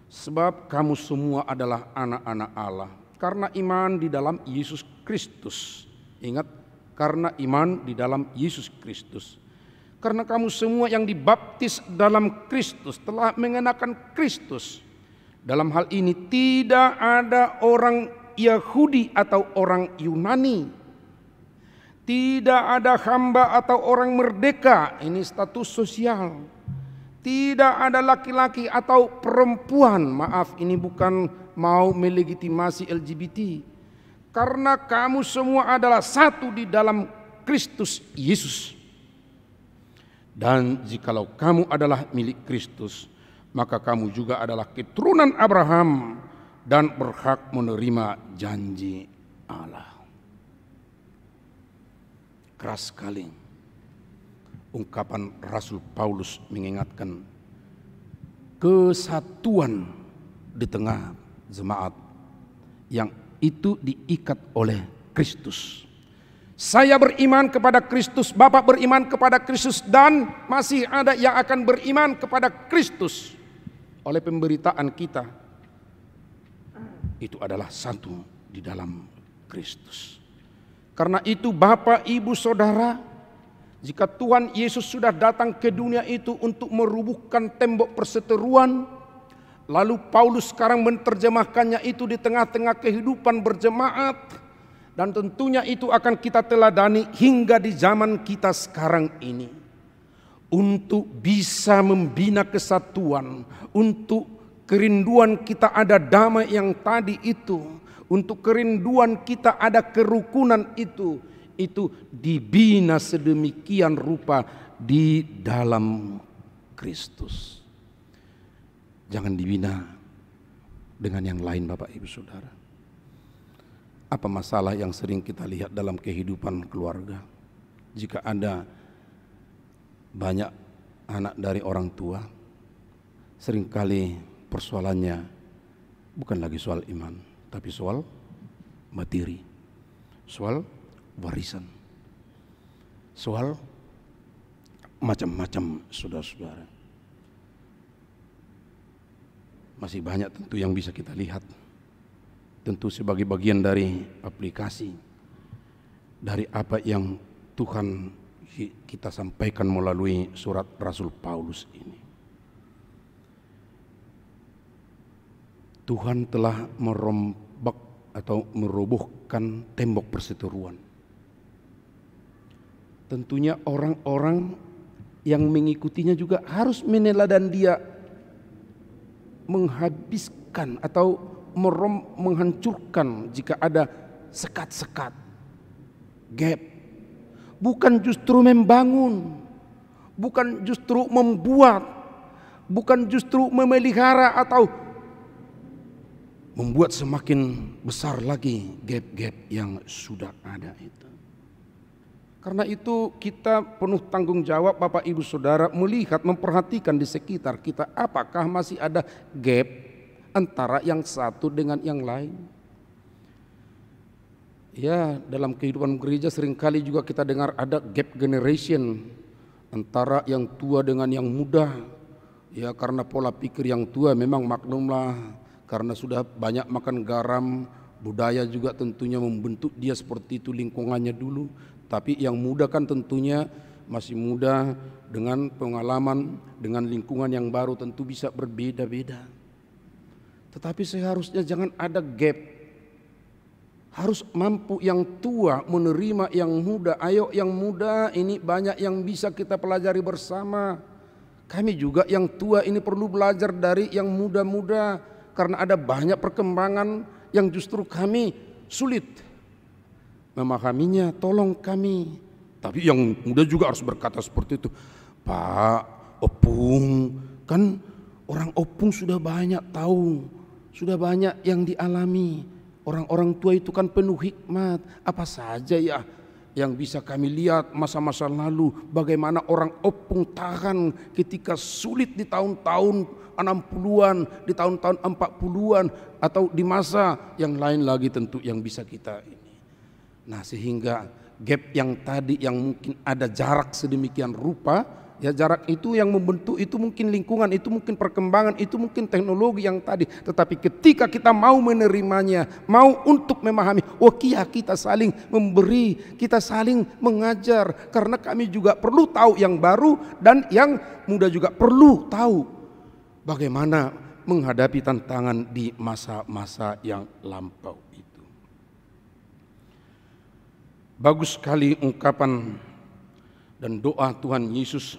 Sebab kamu semua adalah anak-anak Allah karena iman di dalam Yesus Kristus. Ingat, karena iman di dalam Yesus Kristus. Karena kamu semua yang dibaptis dalam Kristus telah mengenakan Kristus. Dalam hal ini tidak ada orang Yahudi atau orang Yunani. Tidak ada hamba atau orang merdeka, ini status sosial. Tidak ada laki-laki atau perempuan, maaf ini bukan mau melegitimasi LGBT. Karena kamu semua adalah satu di dalam Kristus Yesus. Dan jikalau kamu adalah milik Kristus, maka kamu juga adalah keturunan Abraham dan berhak menerima janji Allah. Keras sekali ungkapan Rasul Paulus mengingatkan kesatuan di tengah jemaat yang itu diikat oleh Kristus. Saya beriman kepada Kristus, Bapak beriman kepada Kristus, dan masih ada yang akan beriman kepada Kristus. Oleh pemberitaan kita, itu adalah satu di dalam Kristus. Karena itu Bapak, Ibu, Saudara, jika Tuhan Yesus sudah datang ke dunia itu untuk merubuhkan tembok perseteruan, lalu Paulus sekarang menerjemahkannya itu di tengah-tengah kehidupan berjemaat, dan tentunya itu akan kita teladani hingga di zaman kita sekarang ini. Untuk bisa membina kesatuan, untuk kerinduan kita ada damai yang tadi itu, untuk kerinduan kita ada kerukunan itu dibina sedemikian rupa di dalam Kristus. Jangan dibina dengan yang lain, Bapak Ibu Saudara. Apa masalah yang sering kita lihat dalam kehidupan keluarga? Jika ada banyak anak dari orang tua, seringkali persoalannya bukan lagi soal iman, tapi soal materi, soal warisan, soal macam-macam, saudara-saudara. Masih banyak tentu yang bisa kita lihat. Tentu sebagai bagian dari aplikasi dari apa yang Tuhan kita sampaikan melalui surat Rasul Paulus ini. Tuhan telah merombak atau merobohkan tembok perseteruan. Tentunya orang-orang yang mengikutinya juga harus meneladani dia menghabiskan atau menghancurkan jika ada sekat-sekat, gap. Bukan justru membangun, bukan justru membuat, bukan justru memelihara atau membuat semakin besar lagi gap-gap yang sudah ada itu. Karena itu kita penuh tanggung jawab Bapak Ibu Saudara melihat, memperhatikan di sekitar kita apakah masih ada gap antara yang satu dengan yang lain. Ya, dalam kehidupan gereja seringkali juga kita dengar ada gap generation antara yang tua dengan yang muda. Ya, karena pola pikir yang tua memang maklumlah, karena sudah banyak makan garam, budaya juga tentunya membentuk dia seperti itu lingkungannya dulu. Tapi yang muda kan tentunya masih muda dengan pengalaman, dengan lingkungan yang baru tentu bisa berbeda-beda. Tetapi seharusnya jangan ada gap. Harus mampu yang tua menerima yang muda. Ayo yang muda ini banyak yang bisa kita pelajari bersama. Kami juga yang tua ini perlu belajar dari yang muda-muda. Karena ada banyak perkembangan yang justru kami sulit memahaminya, tolong kami. Tapi yang muda juga harus berkata seperti itu. Pak, Opung, kan orang Opung sudah banyak tahu, sudah banyak yang dialami. Orang-orang tua itu kan penuh hikmat. Apa saja ya yang bisa kami lihat masa-masa lalu, bagaimana orang Opung tahan ketika sulit di tahun-tahun 60-an, di tahun-tahun 40-an, atau di masa yang lain lagi tentu yang bisa kita ini. Nah, sehingga Gap yang tadi yang mungkin ada jarak sedemikian rupa, ya jarak itu yang membentuk itu mungkin lingkungan, itu mungkin perkembangan, itu mungkin teknologi yang tadi. Tetapi ketika kita mau menerimanya, mau untuk memahami, kita saling memberi, kita saling mengajar. Karena kami juga perlu tahu yang baru dan yang muda juga perlu tahu bagaimana menghadapi tantangan di masa-masa yang lampau itu. Bagus sekali ungkapan dan doa Tuhan Yesus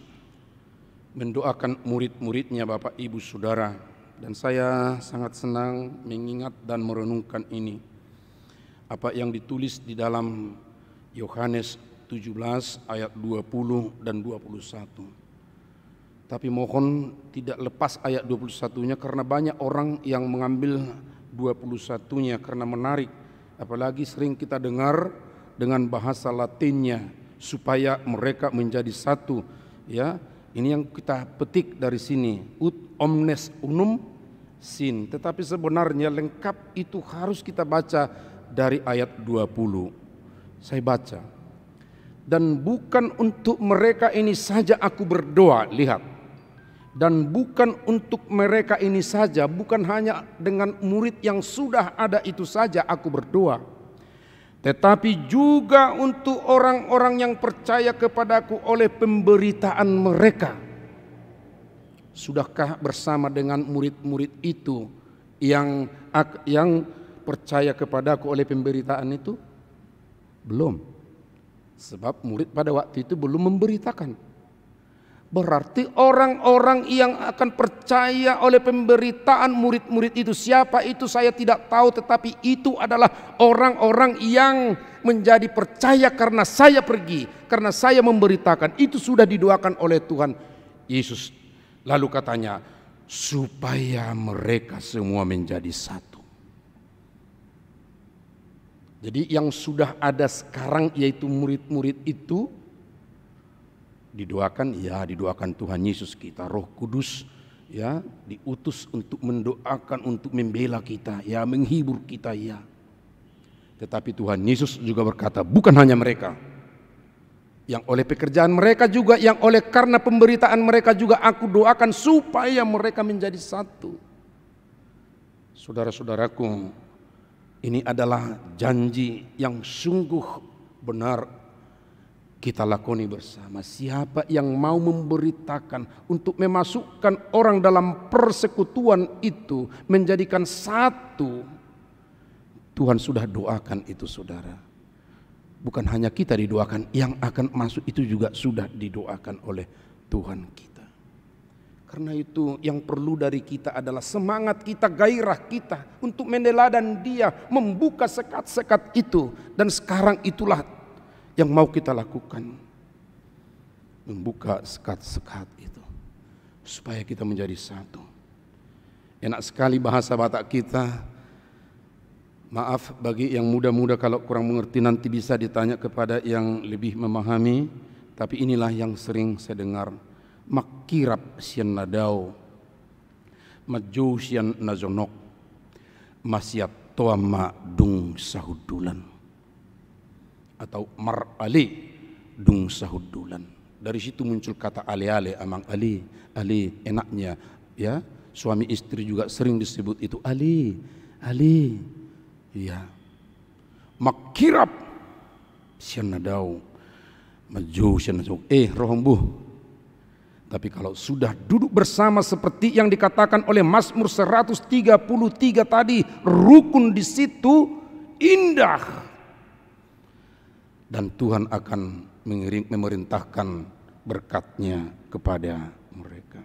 mendoakan murid-muridnya, Bapak Ibu Saudara. Dan saya sangat senang mengingat dan merenungkan ini. Apa yang ditulis di dalam Yohanes 17 ayat 20 dan 21. Tapi mohon tidak lepas ayat 21-nya karena banyak orang yang mengambil 21-nya karena menarik. Apalagi sering kita dengar dengan bahasa Latinnya supaya mereka menjadi satu, ya. Ini yang kita petik dari sini, ut omnes unum sin. Tetapi sebenarnya lengkap itu harus kita baca dari ayat 20. Saya baca. Dan bukan untuk mereka ini saja aku berdoa, lihat. Dan bukan untuk mereka ini saja, bukan hanya dengan murid yang sudah ada itu saja aku berdoa. Tetapi juga untuk orang-orang yang percaya kepadaku oleh pemberitaan mereka. Sudahkah bersama dengan murid-murid itu yang percaya kepadaku oleh pemberitaan itu? Belum. Sebab murid pada waktu itu belum memberitakan. Berarti orang-orang yang akan percaya oleh pemberitaan murid-murid itu, siapa itu saya tidak tahu, tetapi itu adalah orang-orang yang menjadi percaya karena saya pergi, karena saya memberitakan. Itu sudah didoakan oleh Tuhan Yesus. Lalu katanya, supaya mereka semua menjadi satu. Jadi yang sudah ada sekarang yaitu murid-murid itu didoakan, ya didoakan Tuhan Yesus kita, Roh Kudus ya diutus untuk mendoakan, untuk membela kita, ya menghibur kita, ya. Tetapi Tuhan Yesus juga berkata, bukan hanya mereka, yang oleh pekerjaan mereka juga, yang oleh karena pemberitaan mereka juga aku doakan supaya mereka menjadi satu. Saudara-saudaraku, ini adalah janji yang sungguh benar kita lakoni bersama. Siapa yang mau memberitakan untuk memasukkan orang dalam persekutuan itu, menjadikan satu, Tuhan sudah doakan itu, saudara. Bukan hanya kita didoakan, yang akan masuk itu juga sudah didoakan oleh Tuhan kita. Karena itu yang perlu dari kita adalah semangat kita, gairah kita untuk meneladan Dia, membuka sekat-sekat itu. Dan sekarang itulah yang mau kita lakukan, membuka sekat-sekat itu supaya kita menjadi satu. Enak sekali bahasa Batak kita. Maaf bagi yang muda-muda kalau kurang mengerti, nanti bisa ditanya kepada yang lebih memahami. Tapi inilah yang sering saya dengar. Makirap sian nadau, maju sian nazonok, masyat toama dung sahudulan. Atau mar ali dung sahudulan. Dari situ muncul kata ale-ale, amang ali, ali enaknya, ya. Suami istri juga sering disebut itu ali, ali, ya. Makirap sian nadau, maju sian nadau, rohombuh. Tapi kalau sudah duduk bersama seperti yang dikatakan oleh Mazmur 133 tadi, rukun di situ indah. Dan Tuhan akan memerintahkan berkat-Nya kepada mereka.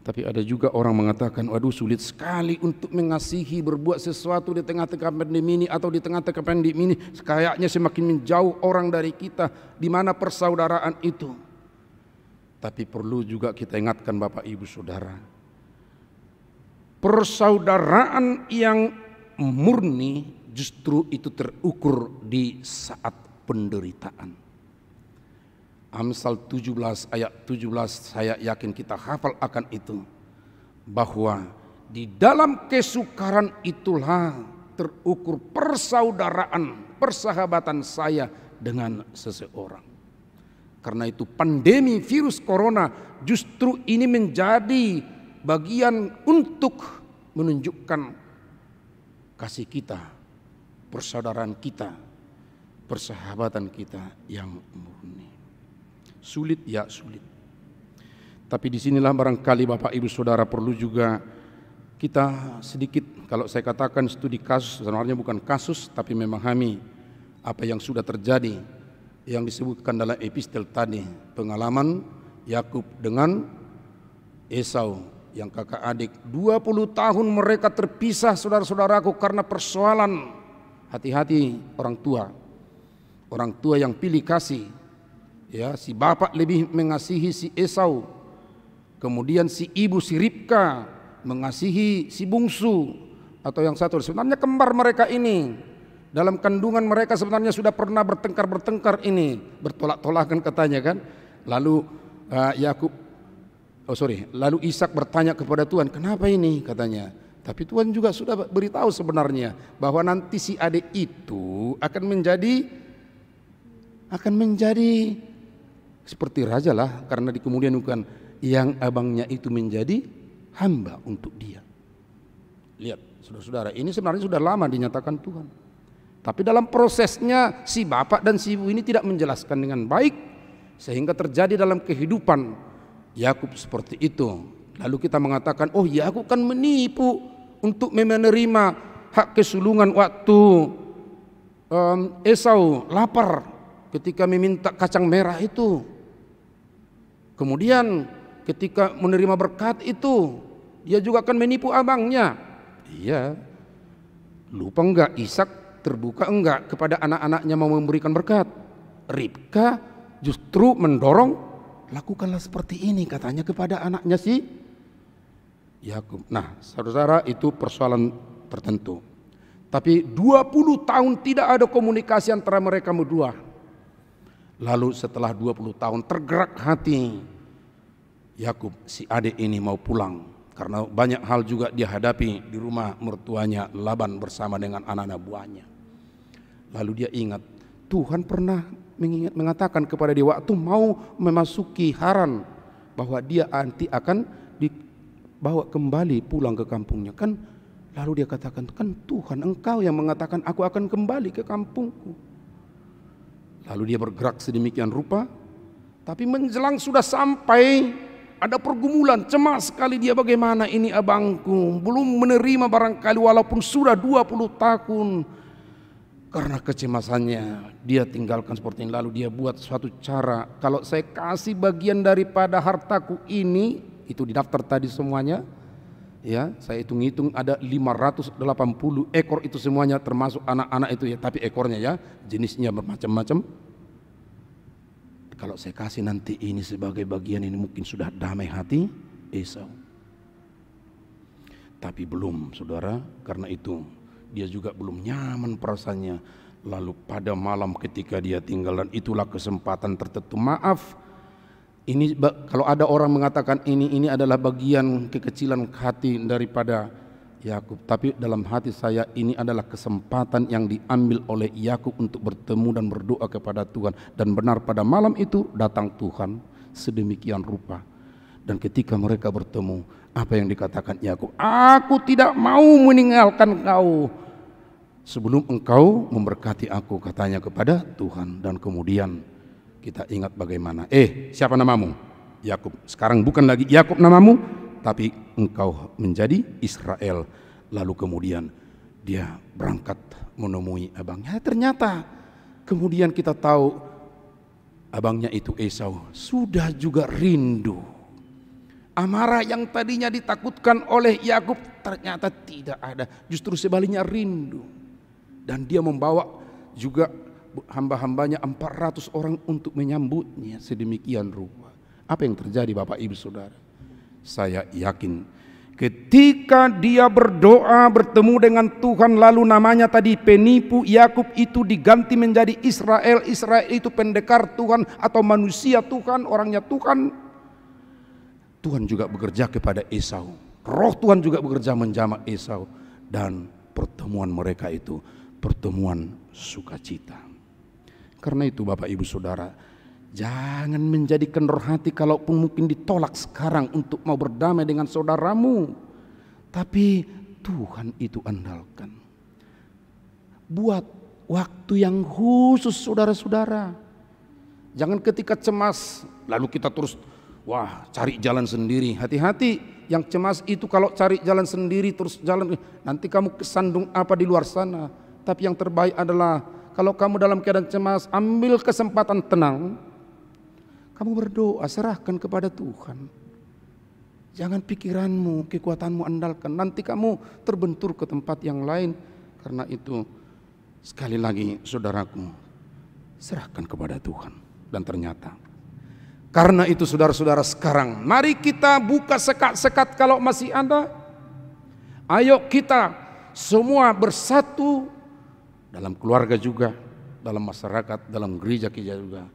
Tapi ada juga orang mengatakan, waduh sulit sekali untuk mengasihi, berbuat sesuatu di tengah-tengah pandemi ini atau di tengah-tengah pandemi ini. Kayaknya semakin menjauh orang dari kita. Di mana persaudaraan itu? Tapi perlu juga kita ingatkan Bapak Ibu Saudara. Persaudaraan yang murni justru itu terukur di saat penderitaan. Amsal 17 ayat 17 saya yakin kita hafal akan itu. Bahwa di dalam kesukaran itulah terukur persaudaraan, persahabatan saya dengan seseorang. Karena itu pandemi virus corona justru ini menjadi bagian untuk menunjukkan kasih kita, persaudaraan kita, persahabatan kita yang murni. Sulit ya sulit. Tapi disinilah barangkali Bapak Ibu Saudara perlu juga kita sedikit, kalau saya katakan studi kasus, sebenarnya bukan kasus tapi memahami apa yang sudah terjadi yang disebutkan dalam epistel tadi, pengalaman Yakub dengan Esau yang kakak adik. 20 tahun mereka terpisah saudara-saudaraku karena persoalan. Hati-hati orang tua yang pilih kasih. Ya, si bapak lebih mengasihi si Esau, kemudian si ibu si Ribka mengasihi si bungsu atau yang satu. Sebenarnya kembar mereka ini, dalam kandungan mereka sebenarnya sudah pernah bertengkar ini, bertolak-tolakan katanya kan. Lalu lalu Ishak bertanya kepada Tuhan, kenapa ini katanya. Tapi Tuhan juga sudah beritahu sebenarnya bahwa nanti si adik itu akan menjadi seperti raja lah, karena di kemudian bukan yang abangnya itu menjadi hamba untuk dia. Lihat saudara-saudara, ini sebenarnya sudah lama dinyatakan Tuhan. Tapi dalam prosesnya si bapak dan si ibu ini tidak menjelaskan dengan baik, sehingga terjadi dalam kehidupan Yakub seperti itu. Lalu kita mengatakan, oh Yakub kan menipu untuk menerima hak kesulungan waktu Esau lapar ketika meminta kacang merah itu. Kemudian ketika menerima berkat itu, dia juga akan menipu abangnya. Iya, lupa enggak Ishak terbuka enggak kepada anak-anaknya mau memberikan berkat. Ribka justru mendorong, lakukanlah seperti ini katanya kepada anaknya si Yakub. Nah saudara, itu persoalan tertentu. Tapi 20 tahun tidak ada komunikasi antara mereka berdua. Lalu setelah 20 tahun tergerak hati Yakub, si adik ini mau pulang. Karena banyak hal juga dia hadapi di rumah mertuanya Laban bersama dengan anak-anak buahnya. Lalu dia ingat, Tuhan pernah mengatakan kepada dia waktu mau memasuki Haran bahwa dia nanti akan dibawa kembali pulang ke kampungnya kan. Lalu dia katakan, kan Tuhan engkau yang mengatakan aku akan kembali ke kampungku. Lalu dia bergerak sedemikian rupa, tapi menjelang sudah sampai ada pergumulan, cemas sekali dia, bagaimana ini abangku belum menerima barangkali walaupun sudah 20 tahun. Karena kecemasannya dia tinggalkan seperti ini. Lalu dia buat suatu cara, kalau saya kasih bagian daripada hartaku ini, itu di daftar tadi semuanya, ya saya hitung-hitung ada 580 ekor itu semuanya termasuk anak-anak itu ya, tapi ekornya ya jenisnya bermacam-macam. Kalau saya kasih nanti ini sebagai bagian ini, mungkin sudah damai hati Esau. Tapi belum saudara, karena itu dia juga belum nyaman perasaannya. Lalu pada malam ketika dia tinggal, dan itulah kesempatan tertentu. Maaf, ini kalau ada orang mengatakan ini adalah bagian kekecilan hati daripada Yakub, tapi dalam hati saya ini adalah kesempatan yang diambil oleh Yakub untuk bertemu dan berdoa kepada Tuhan. Dan benar pada malam itu datang Tuhan sedemikian rupa. Dan ketika mereka bertemu, apa yang dikatakan Yakub? Aku tidak mau meninggalkan kau sebelum engkau memberkati aku, katanya kepada Tuhan. Dan kemudian kita ingat bagaimana, siapa namamu? Yakub. Sekarang bukan lagi Yakub namamu, tapi engkau menjadi Israel. Lalu kemudian dia berangkat menemui abangnya. Ternyata kemudian kita tahu abangnya itu Esau sudah juga rindu. Amarah yang tadinya ditakutkan oleh Yakub ternyata tidak ada, justru sebaliknya rindu. Dan dia membawa juga hamba-hambanya 400 orang untuk menyambutnya sedemikian rupa. Apa yang terjadi Bapak Ibu Saudara? Saya yakin ketika dia berdoa bertemu dengan Tuhan, lalu namanya tadi penipu Yakub itu diganti menjadi Israel. Israel itu pendekar Tuhan atau manusia Tuhan, orangnya Tuhan. Tuhan juga bekerja kepada Esau. Roh Tuhan juga bekerja menjamak Esau. Dan pertemuan mereka itu pertemuan sukacita. Karena itu Bapak Ibu Saudara, jangan menjadikan roh hati kalaupun mungkin ditolak sekarang untuk mau berdamai dengan saudaramu. Tapi Tuhan itu andalkan. Buat waktu yang khusus saudara-saudara. Jangan ketika cemas lalu kita terus cari jalan sendiri. Hati-hati, yang cemas itu kalau cari jalan sendiri terus jalan, nanti kamu kesandung apa di luar sana. Tapi yang terbaik adalah kalau kamu dalam keadaan cemas, ambil kesempatan tenang, kamu berdoa, serahkan kepada Tuhan. Jangan pikiranmu, kekuatanmu andalkan, nanti kamu terbentur ke tempat yang lain. Karena itu sekali lagi saudaraku, serahkan kepada Tuhan. Dan ternyata karena itu saudara-saudara, sekarang mari kita buka sekat-sekat kalau masih ada. Ayo kita semua bersatu dalam keluarga juga, dalam masyarakat, dalam gereja kita juga.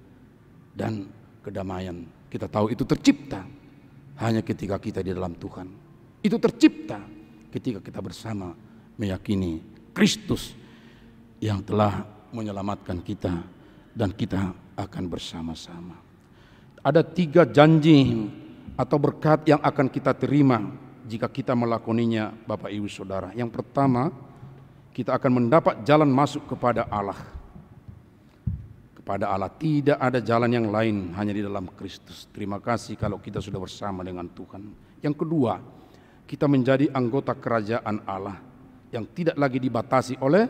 Dan kedamaian kita tahu itu tercipta hanya ketika kita di dalam Tuhan. Itu tercipta ketika kita bersama meyakini Kristus yang telah menyelamatkan kita, dan kita akan bersama-sama. Ada 3 janji atau berkat yang akan kita terima jika kita melakoninya Bapak Ibu Saudara. Yang pertama, kita akan mendapat jalan masuk kepada Allah. Kepada Allah tidak ada jalan yang lain, hanya di dalam Kristus. Terima kasih kalau kita sudah bersama dengan Tuhan. Yang kedua, kita menjadi anggota kerajaan Allah yang tidak lagi dibatasi oleh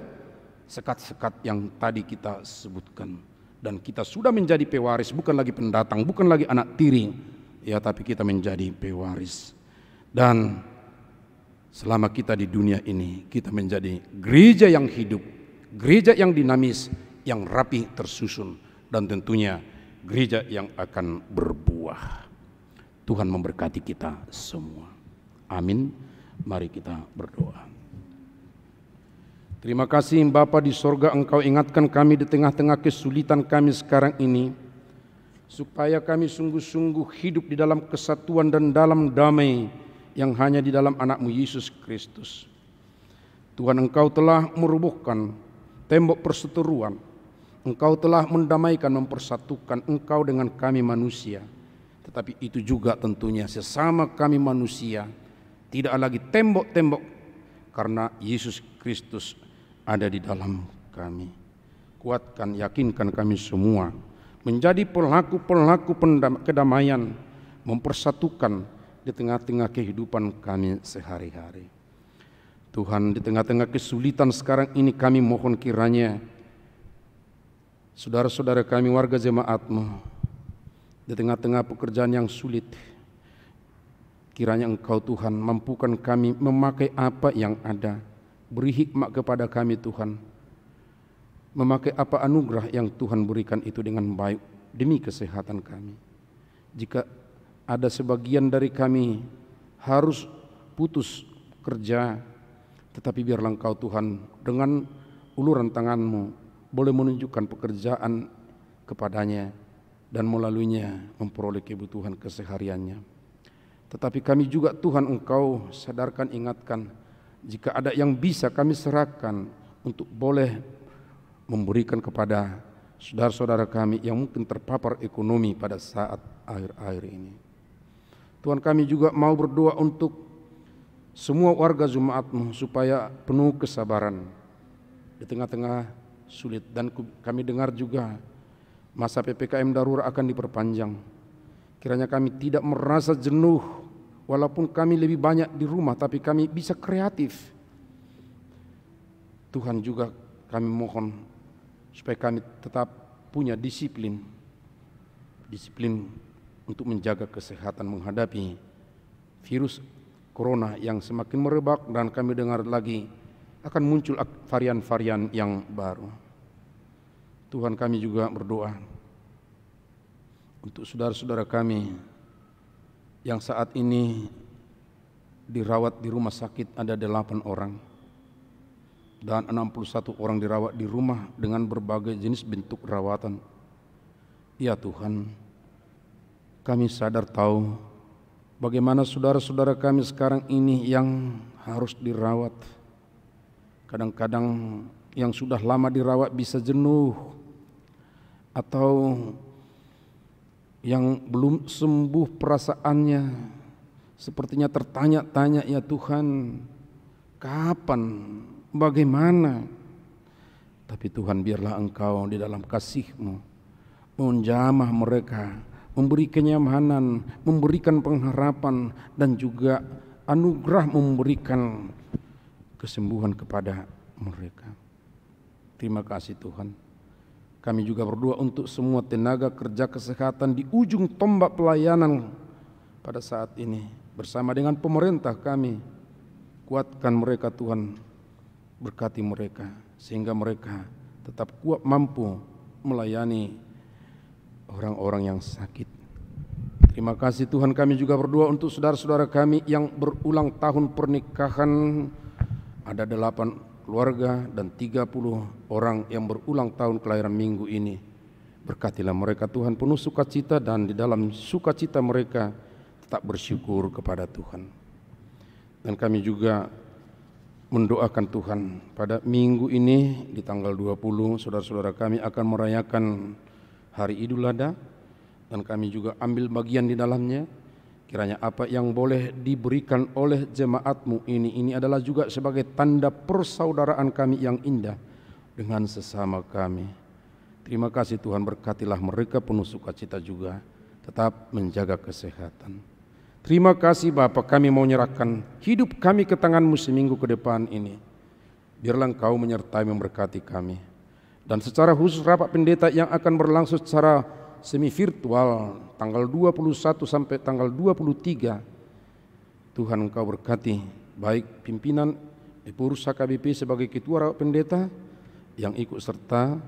sekat-sekat yang tadi kita sebutkan. Dan kita sudah menjadi pewaris, bukan lagi pendatang, bukan lagi anak tiri, ya, tapi kita menjadi pewaris. Dan selama kita di dunia ini, kita menjadi gereja yang hidup, gereja yang dinamis, yang rapi tersusun, dan tentunya gereja yang akan berbuah. Tuhan memberkati kita semua. Amin. Mari kita berdoa. Terima kasih Bapa di sorga, Engkau ingatkan kami di tengah-tengah kesulitan kami sekarang ini, supaya kami sungguh-sungguh hidup di dalam kesatuan dan dalam damai yang hanya di dalam anak-Mu Yesus Kristus. Tuhan, Engkau telah merubuhkan tembok perseteruan, Engkau telah mendamaikan, mempersatukan Engkau dengan kami manusia. Tetapi itu juga tentunya sesama kami manusia tidak lagi tembok-tembok, karena Yesus Kristus ada di dalam kami. Kuatkan, yakinkan kami semua menjadi pelaku-pelaku kedamaian, mempersatukan di tengah-tengah kehidupan kami sehari-hari. Tuhan, di tengah-tengah kesulitan sekarang ini kami mohon kiranya saudara-saudara kami warga jemaat-Mu di tengah-tengah pekerjaan yang sulit, kiranya Engkau Tuhan mampukan kami memakai apa yang ada. Beri hikmat kepada kami Tuhan, memakai apa anugerah yang Tuhan berikan itu dengan baik demi kesehatan kami. Jika ada sebagian dari kami harus putus kerja, tetapi biarlah Engkau Tuhan dengan uluran tangan-Mu boleh menunjukkan pekerjaan kepadanya dan melaluinya memperoleh kebutuhan kesehariannya. Tetapi kami juga Tuhan, Engkau sadarkan, ingatkan, jika ada yang bisa kami serahkan untuk boleh memberikan kepada saudara-saudara kami yang mungkin terpapar ekonomi pada saat akhir-akhir ini. Tuhan, kami juga mau berdoa untuk semua warga jemaat-Mu supaya penuh kesabaran di tengah-tengah sulit. Dan kami dengar juga masa PPKM darurat akan diperpanjang. Kiranya kami tidak merasa jenuh, walaupun kami lebih banyak di rumah, tapi kami bisa kreatif. Tuhan, juga kami mohon supaya kami tetap punya disiplin untuk menjaga kesehatan menghadapi virus corona yang semakin merebak, dan kami dengar lagi akan muncul varian-varian yang baru. Tuhan, kami juga berdoa untuk saudara-saudara kami yang saat ini dirawat di rumah sakit, ada 8 orang dan 61 orang dirawat di rumah dengan berbagai jenis bentuk rawatan. Ya Tuhan, kami sadar tahu bagaimana saudara-saudara kami sekarang ini yang harus dirawat. Kadang-kadang yang sudah lama dirawat bisa jenuh, atau yang belum sembuh perasaannya, sepertinya tertanya-tanya, ya Tuhan, kapan, bagaimana? Tapi Tuhan, biarlah Engkau di dalam kasih-Mu menjamah mereka, memberi kenyamanan, memberikan pengharapan, dan juga anugerah memberikan kesembuhan kepada mereka. Terima kasih Tuhan. Kami juga berdoa untuk semua tenaga kerja kesehatan di ujung tombak pelayanan pada saat ini. Bersama dengan pemerintah kami, kuatkan mereka Tuhan, berkati mereka sehingga mereka tetap kuat mampu melayani orang-orang yang sakit. Terima kasih Tuhan. Kami juga berdoa untuk saudara-saudara kami yang berulang tahun pernikahan. Ada 8 keluarga dan 30 orang yang berulang tahun kelahiran minggu ini. Berkatilah mereka Tuhan, penuh sukacita, dan di dalam sukacita mereka tetap bersyukur kepada Tuhan. Dan kami juga mendoakan Tuhan, pada minggu ini di tanggal 20 saudara-saudara kami akan merayakan hari Idul Adha, dan kami juga ambil bagian di dalamnya. Kiranya apa yang boleh diberikan oleh jemaat-Mu ini adalah juga sebagai tanda persaudaraan kami yang indah dengan sesama kami. Terima kasih Tuhan, berkatilah mereka penuh sukacita juga, tetap menjaga kesehatan. Terima kasih Bapa, kami mau menyerahkan hidup kami ke tangan-Mu seminggu ke depan ini. Biarlah Engkau menyertai memberkati kami. Dan secara khusus rapat pendeta yang akan berlangsung secara semi virtual tanggal 21 sampai tanggal 23. Tuhan Engkau berkati baik pimpinan Epurus HKBP sebagai ketua rapat pendeta yang ikut serta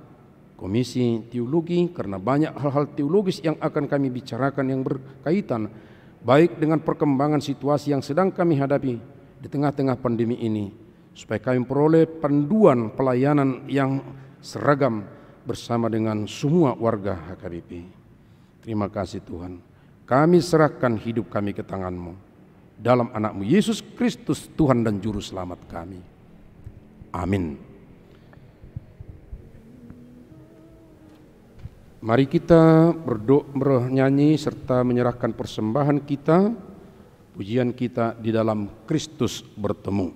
komisi teologi, karena banyak hal-hal teologis yang akan kami bicarakan yang berkaitan baik dengan perkembangan situasi yang sedang kami hadapi di tengah-tengah pandemi ini, supaya kami peroleh panduan pelayanan yang seragam bersama dengan semua warga HKBP. Terima kasih Tuhan. Kami serahkan hidup kami ke tangan-Mu. Dalam anak-Mu Yesus Kristus, Tuhan dan Juru Selamat kami. Amin. Mari kita bernyanyi serta menyerahkan persembahan kita, pujian kita di dalam Kristus bertemu.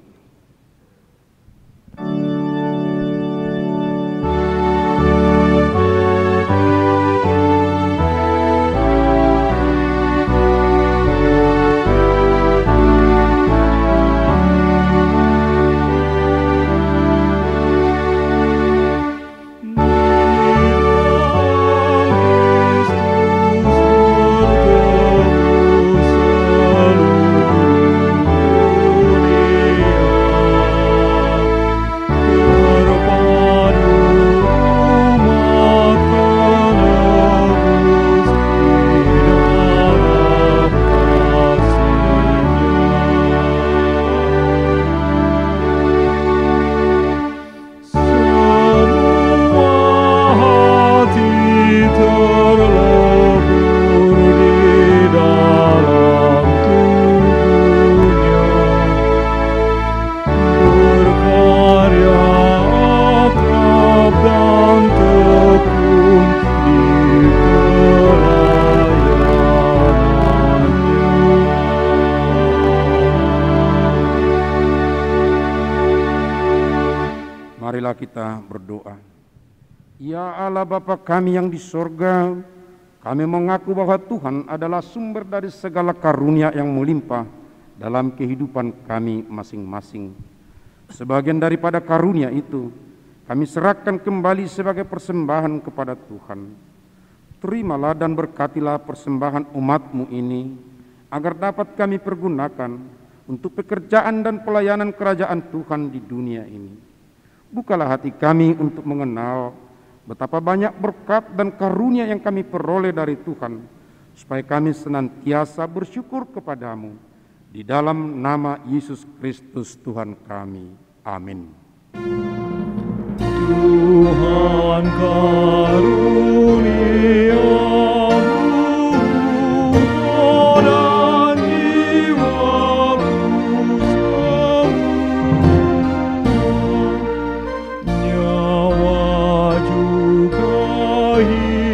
Marilah kita berdoa. Ya Allah Bapa kami yang di sorga, kami mengaku bahwa Tuhan adalah sumber dari segala karunia yang melimpah dalam kehidupan kami masing-masing. Sebagian daripada karunia itu kami serahkan kembali sebagai persembahan kepada Tuhan. Terimalah dan berkatilah persembahan umat-Mu ini, agar dapat kami pergunakan untuk pekerjaan dan pelayanan kerajaan Tuhan di dunia ini. Bukalah hati kami untuk mengenal betapa banyak berkat dan karunia yang kami peroleh dari Tuhan, supaya kami senantiasa bersyukur kepadamu. Di dalam nama Yesus Kristus Tuhan kami. Amin. Tuhan karuniamu dan jiwaku semua, nyawa juga hidup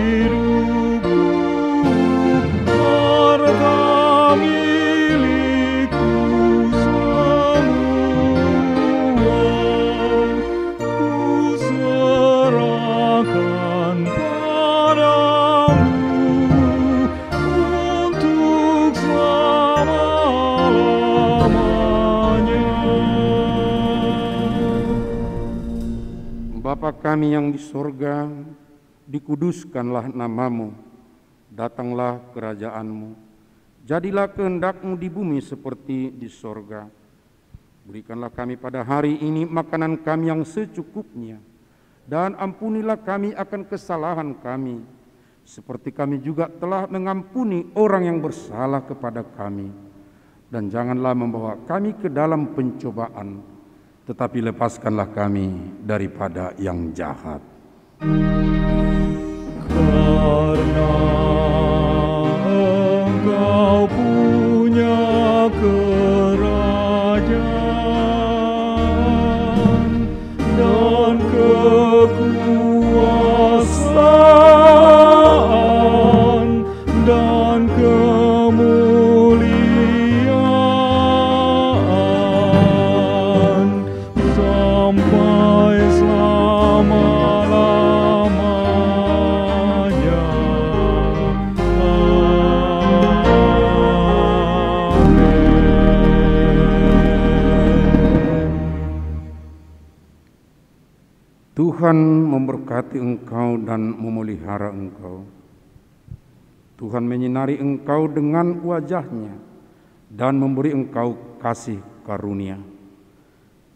Bapa kami yang di sorga, dikuduskanlah namamu, datanglah kerajaanmu, jadilah kehendak-Mu di bumi seperti di sorga. Berikanlah kami pada hari ini makanan kami yang secukupnya, dan ampunilah kami akan kesalahan kami, seperti kami juga telah mengampuni orang yang bersalah kepada kami. Dan janganlah membawa kami ke dalam pencobaan, tetapi lepaskanlah kami daripada yang jahat. Karena Engkau punya kerajaan dan kekuasaan dan kemuliaan sampai selama-lamanya. Tuhan memberkati engkau dan memelihara engkau. Tuhan menyinari engkau dengan wajah-Nya dan memberi engkau kasih karunia.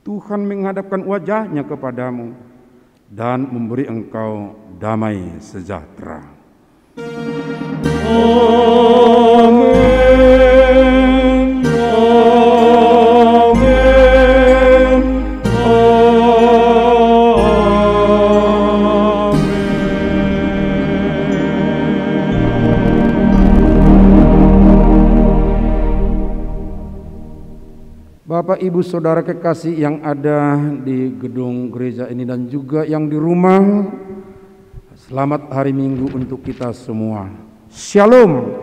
Tuhan menghadapkan wajah-Nya kepadamu dan memberi engkau damai sejahtera. Amin. Amin. Bapak, Ibu, Saudara kekasih yang ada di gedung gereja ini dan juga yang di rumah, selamat hari Minggu untuk kita semua. Shalom.